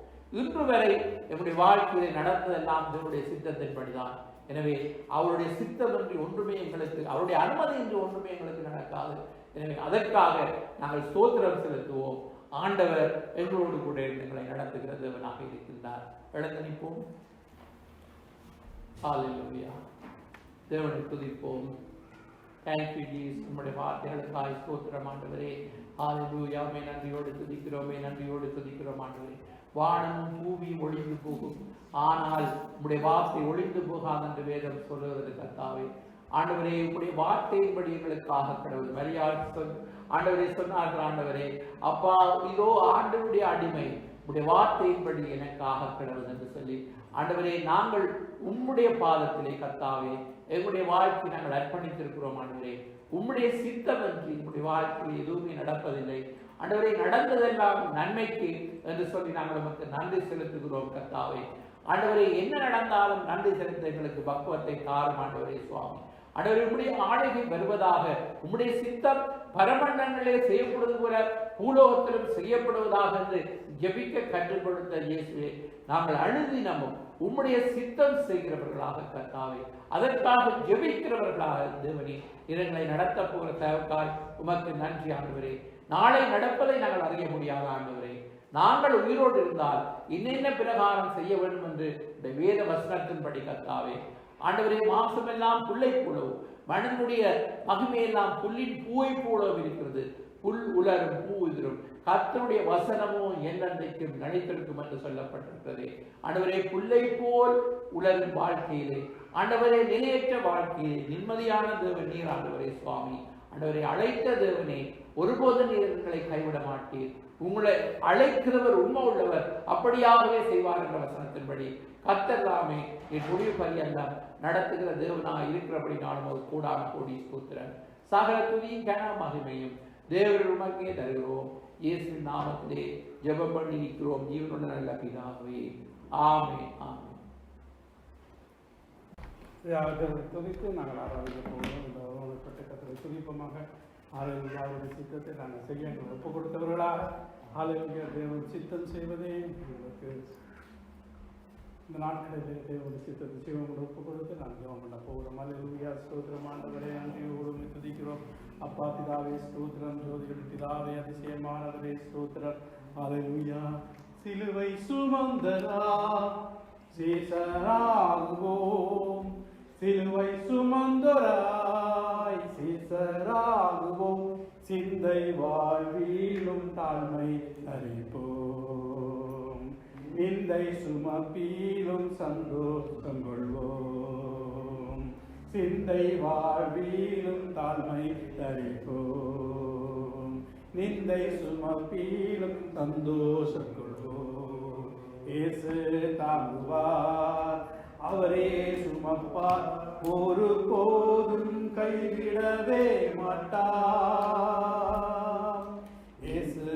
இன்று வரை என்னுடைய வாழ்க்கையிலே நடந்ததெல்லாம் தேவனுடைய சித்தத்தின்படிதான். எனவே அவருடைய சித்தம் என்று ஒன்றுமே எங்களுக்கு, அவருடைய அனுமதி என்று ஒன்றுமே எங்களுக்கு நடக்காது. எனவே அதற்காக நாங்கள் ஸ்தோத்திரம் செலுத்துவோம். ஆண்டவர் எங்களோடு கூட எங்களை நடத்துகிற தேவனாக இருக்கின்றார். எழுந்து நிற்போம். ஹல்லேலூயா. தேவனை துதிப்போம். Thank you Jesus. நம்முடைய வார்த்தைகளுக்காய் ஸ்தோத்திரம் ஆண்டவரே. ஹல்லேலூயா. நன்றியோடு துதிக்கிறோமே, நன்றியோடு துதிக்கிறோம் ஆண்டவரே. வானமும் பூமியும் ஒழிந்து போகும், ஆனால் உம்முடைய வார்த்தை ஒழிந்து போகாது என்று வேதம் சொல்லுவது கர்த்தாவே. ஆண்டவரே, உம்முடைய வார்த்தையின்படி எங்களுக்காக கடவுள் மரியாதை ஆண்டவரே சொன்னார்கள். ஆண்டவரே அப்பா, இதோ ஆண்டவருடைய அடிமை, உம்முடைய வார்த்தையின்படி எனக்காக கடவுள் என்று சொல்லி ஆண்டவரே நாங்கள் உம்முடைய பாதத்திலே கர்த்தாவே எங்களுடைய வாழ்க்கை நாங்கள் அர்ப்பணித்திருக்கிறோம். ஆண்டவரே, உம்முடைய சித்தமன்றி உம்முடைய வாழ்க்கையில் எதுவுமே நடப்பதில்லை. ஆண்டவரே, நடந்ததெல்லாம் நன்மைக்கு என்று சொல்லி நாங்கள் நமக்கு நன்றி செலுத்துகிறோம் கர்த்தாவே. ஆண்டவரே, என்ன நடந்தாலும் நன்றி செலுத்த எங்களுக்கு பக்குவத்தை தாரும் ஆண்டவரே சுவாமி. ஆண்டவரே, உம்முடைய ஆளுகை வருவதாக, உம்முடைய சித்தம் பரமண்டங்களிலே செய்யப்படுவது போல பூலோகத்திலும் செய்யப்படுவதாக என்று ஜெபிக்க கற்றுக் கொடுத்த இயேசுவே, நாங்கள் அனுதினமும் உம்முடைய சித்தம் செய்கிறவர்களாக கர்த்தாவே, அதற்காக ஜெபிக்கிறவர்களாக தேவனே இரங்களை நடத்த போகிற தேவக்காய் உமக்கு நன்றி ஆண்டவரே. நாளை நடப்பதை நாங்கள் அறிய முடியாத ஆண்டவரே, நாங்கள் உயிரோடு இருந்தால் இன்னென்ன பிரகாரம் செய்ய வேண்டும் என்று இந்த வேத வசனத்தின்படி கர்த்தாவே ஆண்டவரே, மாம்சமெல்லாம் புல்லை போலவும் மனிதனுடைய மகிமையெல்லாம் புல்லின் பூவை போலவும் இருக்கிறது. புல் உலரும் பூ உதிரும், கர்த்தருடைய வசனமோ என்னென்றைக்கும் நிலைத்திருக்கும் என்று சொல்லப்பட்டிருக்கிறது. ஆண்டவரே, புல்லை போல் உலரும் வாழ்க்கையிலே ஆண்டவரே, நிலையற்ற வாழ்க்கையிலே நிம்மதியான தேவன் நீர் ஆண்டவரே சுவாமி. ஆண்டவரை அழைத்த தேவனே, ஒருபோது நீர் எங்களை கைவிட மாட்டீர். உங்களை அழைக்கிறவர் உண்மை உள்ளவர், அப்படியாகவே செய்வார் என்ற வசனத்தின்படி கர்த்தர் தாமே என் முடிவு பரியெல்லாம் நடத்துகிற தேவனாக இருக்கிறபடி நானும் ஒரு கூடான கோடி ஸ்தோத்திரன். சகல துதியும் கன மகிமையும் தேவர்கள் உமக்கே தருகிறோம். இயேசுவின் நாமத்திலே ஜெபம் பண்ணி இருக்கிறோம் ஜீவனுள்ள நல்ல பிதாவே, ஆமென் ஆமென். துதித்து நாங்கள் ஆராதிக்க போகிறோம். இந்த உணவுப்பட்ட கத்தரை துதிப்பமாக ஆலயங்களுடைய சித்தத்தை நாங்கள் செய்ய எங்கள் ஒப்புக் கொடுத்தவர்களாக ஆலயங்கள் தேவன் சித்தம் செய்வதே எங்களுக்கு இந்த நாட்களில் தேவனுடைய சித்தத்தை சிவங்களை ஒப்புக் கொடுத்து நாங்கள் ஜெபம் பண்ண போகிறோம். அல்லேலூயா. ஸ்தோத்திரம் ஆண்டவரே, நன்றியோடு துதிக்கிறோம். அப்பா பிதாவே ஸ்தோத்திரம், ஜோதிகள் பிதாவே அதிசயமானவரே ஸ்தோத்திரம். அல்லேலூயா. சிலுவை சுமந்தரா சீசராகுவோம், சிலுவை சுமந்தராய் சீசராகுவோம், சிந்தை வாழ்விலும் தாழ்மை அறிப்போம், நிந்தை சுமப்பிலும் சந்தோஷம் கொள்வோம், சிந்தை வாழ்விலும் தாழ்மை அறிப்போம், நிந்தை சுமப்பிலும் சந்தோஷம் கொள்வோம். இயேசு தாங்குவார், அவரே சுமப்பார், ஒரு போதும் கைவிடவே மாட்டார். இயேசு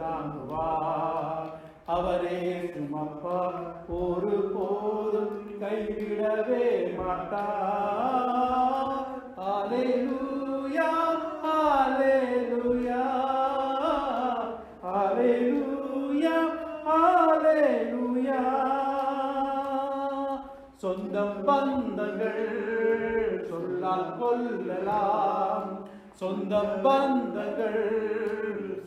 தாங்குவார், அவரே சுமப்பார், ஒரு போதும் கைவிடவே மாட்டார். அல்லேலூயா அல்லேலூயா அல்லேலூயா அல்லேலூயா. சொந்தம் பந்தங்கள் சொல்லால் கொல்லலாம், சொந்தம் பந்தங்கள்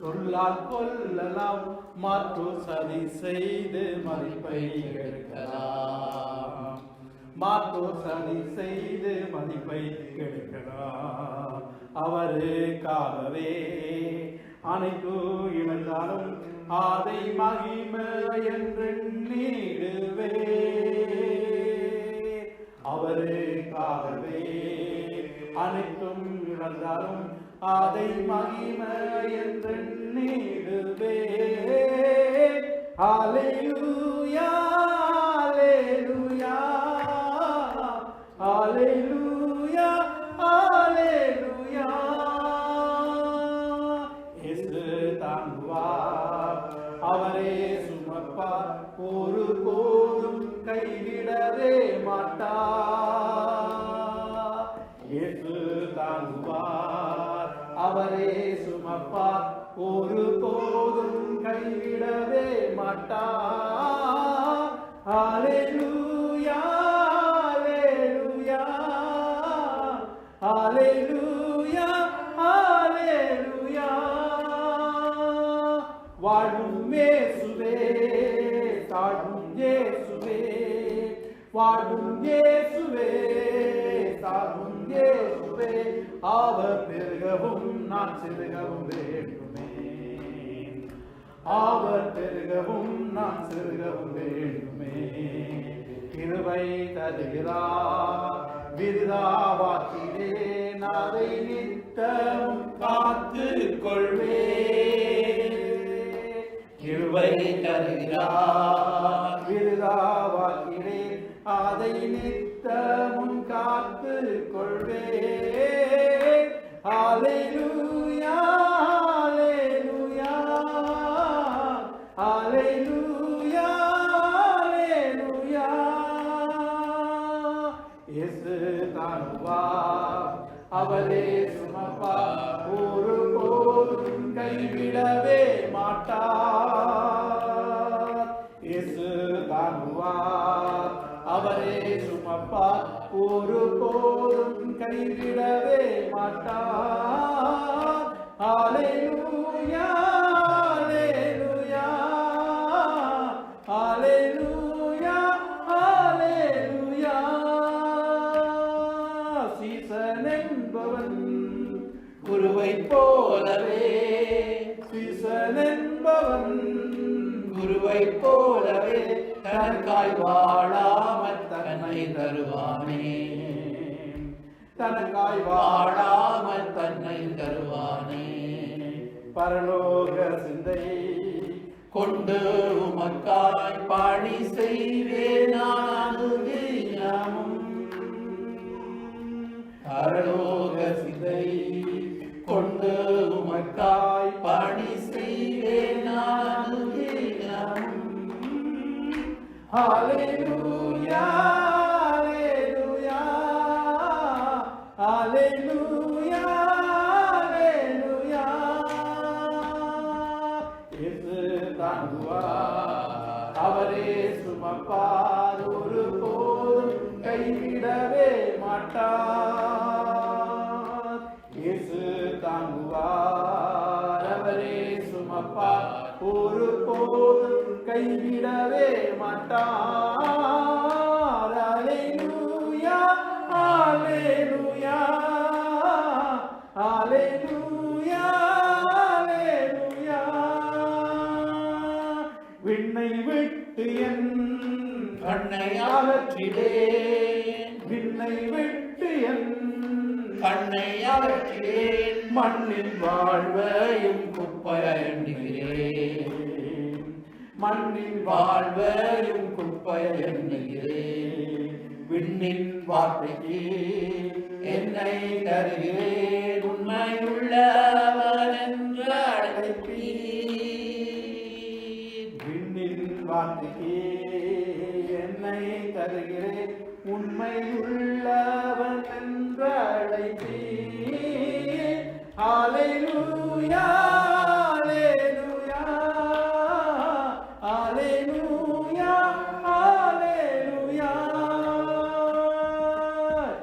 சொல்லால் கொல்லலாம், மாற்று சதி செய்து மதிப்பை கெடுக்கலாம், மாற்று சதி செய்து மதிப்பை கெடுக்கலாம். அவருக்காகவே அனைத்து இழந்தாலும் அதை மகிமை என்று நீடுவே, அவருக்காகவே அனைத்தும் இழந்தாலும் அதை மகிமை என்று நீடுவே. அல்லேலூயா அல்லேலூயா அல்லேலூயா அல்லேலூயா. இயேசு தாங்குவார், அவரே சுமப்பார், ஒரு போதும் கைவிடவே மாட்டார். இயேசு தாங்குவார், அவரே சுமப்பார், ஒரு போதும் கைவிடவே மாட்டார். அல்லேலூயா அல்லேலூயா அல்லேலூயா அல்லேலூயா. வாழும் இயேசுவே, தாழும் இயேசுவே, வாழும் இயேசுவே, தாழும் இயேசுவே, அவர் பெருகவும் நான் சிறுகவும் வேண்டுமே, அவர் பெருகவும் நான் சிறுகவும் வேண்டுமே. கிருபை தருகிறார், விருதாவாக்கிறேன், அதை நித்தம் காத்து கொள்வேன். கிருபை தருகிறார், விருதாவாக்கிறேன், அதை நித்தமும் காத்து கொள்வேன். அல்லேலூயா அல்லேலூயா அல்லேலூயா அல்லேலூயா. இயேசு தாங்குவார், அவரே சுமப்பார், ஒரு போதும் கைவிடவே மாட்டார். இயேசு தாங்குவார், அவரே சுமப்பார், ஒரு போதும் கைவிடவே மாட்டார். அல்லேலூயா அல்லேலூயா அல்லேலூயா அல்லேலூயா. சீசன் என்பவன் குருவை போலவே, சீசன் என்பவன் குருவை போலவே, தனக்காய் வாழாமல் தன்னை தருவானே, தனக்காய் வாழாமல் தன்னை தருவானே. பரலோக சிந்தை கொண்டு உமக்காய் பணி செய்வேன் தினமும், பரலோக சிந்தை கொண்டு உமக்காய் பணி செய்வேன் ஹalleluya ஹalleluya ஹalleluya ஹalleluya இயேசு தாங்குவார் அவரே சுமப்பார் ஒருபோதும் கைவிடவே மாட்டார் இயேசு தாங்குவார் அவரே சுமப்பார் ஒருபோதும் கைவிடவே மாட்டார் ஹalleluya ஹalleluya ஹalleluya ஹalleluya விண்ணை விட்டு என் கண்ணை அகற்றிடேன், விண்ணை விட்டு என் கண்ணை அகற்றிடேன், மண்ணில் வாழ்வையும் குப்பையெண்ணுகிறேன், மண்ணில் வாழ்வையும் குப்பையெண்ணுகிறேன். விண்ணின் வார்த்தைக்கு என்னை தருகிறேன், உண்மையுள்ளவன் என்று அழைப்பீர். விண்ணின் வார்த்தைக்கு என்னை தருகிறேன், உண்மை உள்ளவன் என்று அழைப்பீர். ஹalleluya ஹalleluya ஹalleluya ஹalleluya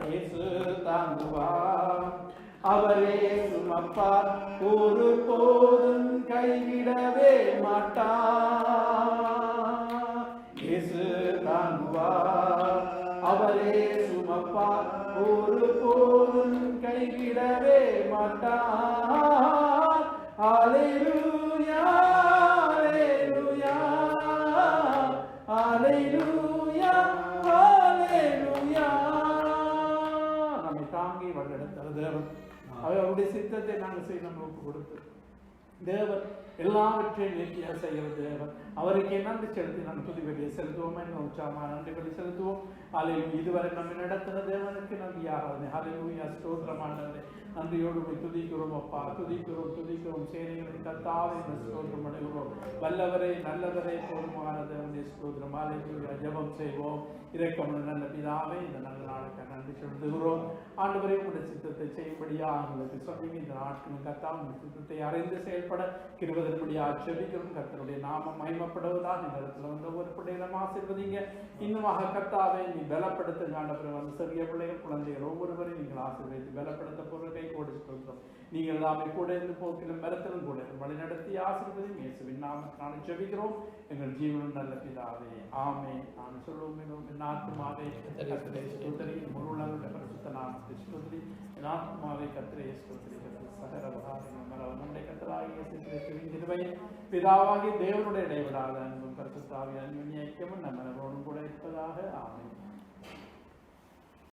இயேசு தாங்குவார் அவரே சுமப்பார் ஒருபோதும் கைவிடவே மாட்டார் இயேசு தாங்குவார் அவரே சுமப்பார் ஒருபோதும் கைவிடவே மாட்டார் ஹalleluya ஹalleluya ஹalleluya ஹalleluya நம்மை தாங்கி வழிநடத்துகிற தேவன் அவருடைய சித்தத்தை நாங்கள் செய்ய நம்ம ஒப்பு கொடுத்து தேவன் எல்லாவற்றையும் நீக்கியாக செய்கிற தேவன் அவருக்கு நன்றி செலுத்தி நம்ம துதிபலியை செலுத்துவோம், என்ன உற்சாகமான நன்றிகளை செலுத்துவோம். ஹalleluya இதுவரை நம்ம நடத்தின தேவனுக்கு நன்றி ஆராதனை. ஹalleluya ஸ்தோத்திரமானவரே, நன்றியோடு துதிக்கிறோம் அப்பா, துதிக்கிறோம் சேனைகளின் கர்த்தாவே ஸ்தோத்திரம் அடைகிறோம். வல்லவரே நல்லவரே போதுமான தேவனே ஸ்தோத்திரம். ஹalleluya ஜெபம் செய்வோம். இரக்கமுள்ள நல்ல பிதாவே, இந்த நல்ல நாளுக்கு நன்றி செலுத்துகிறோம். ஆண்டவரே உங்களுடைய சித்தத்தை செய்யும்படியா உங்களுக்கு சொன்னீங்க. இந்த நாட்களின் கர்த்தா உங்கள் சித்தத்தை அறிந்து செயல்பட கிருபையின்படியா ஜெபிக்கிறோம். கர்த்தருடைய நாமம் மகிமைப்படுவதாக இந்த இடத்துல வந்து ஒவ்வொரு பிள்ளைகளும் ஆசீர்வதிங்க. இன்னுமாக கர்த்தாவே நீ பலப்படுத்துங்க. ஆண்டவரே வந்து சிறிய பிள்ளைகள் குழந்தைகள் ஒவ்வொருவரையும் நீங்கள் ஆசீர்வதித்து பலப்படுத்த பொருளை கோடி சொல்கிறோம். நீங்கள் எல்லாமே கூட இருந்து போக்கிலும் மரத்திலும் கூட வழி நடத்தி ஆசீர்வதி இயேசுவின் நாமத்தினால ஜெபிக்கிறோம் எங்கள் ஜீவனும் நல்ல பிதாவே ஆமென். நான் சொல்லுவோம் என் ஆத்துமாவே கர்த்தரை ஸ்தோத்திரி, முழு உலகமுள்ள பரிசுத்த நாமத்தை ஸ்தோத்திரி. என் ஆத்துமாவே கர்த்தரை ஸ்தோத்திரி. சகல உபகாரங்களும் கர்த்தராகிய இயேசு கிறிஸ்துவின் கிருபையும் பிதாவாகிய தேவனுடைய இடைவிடாத அன்பும் பரிசுத்த ஆவியின் ஐக்கியமும் நம்ம கூட இருப்பதாக ஆமென்.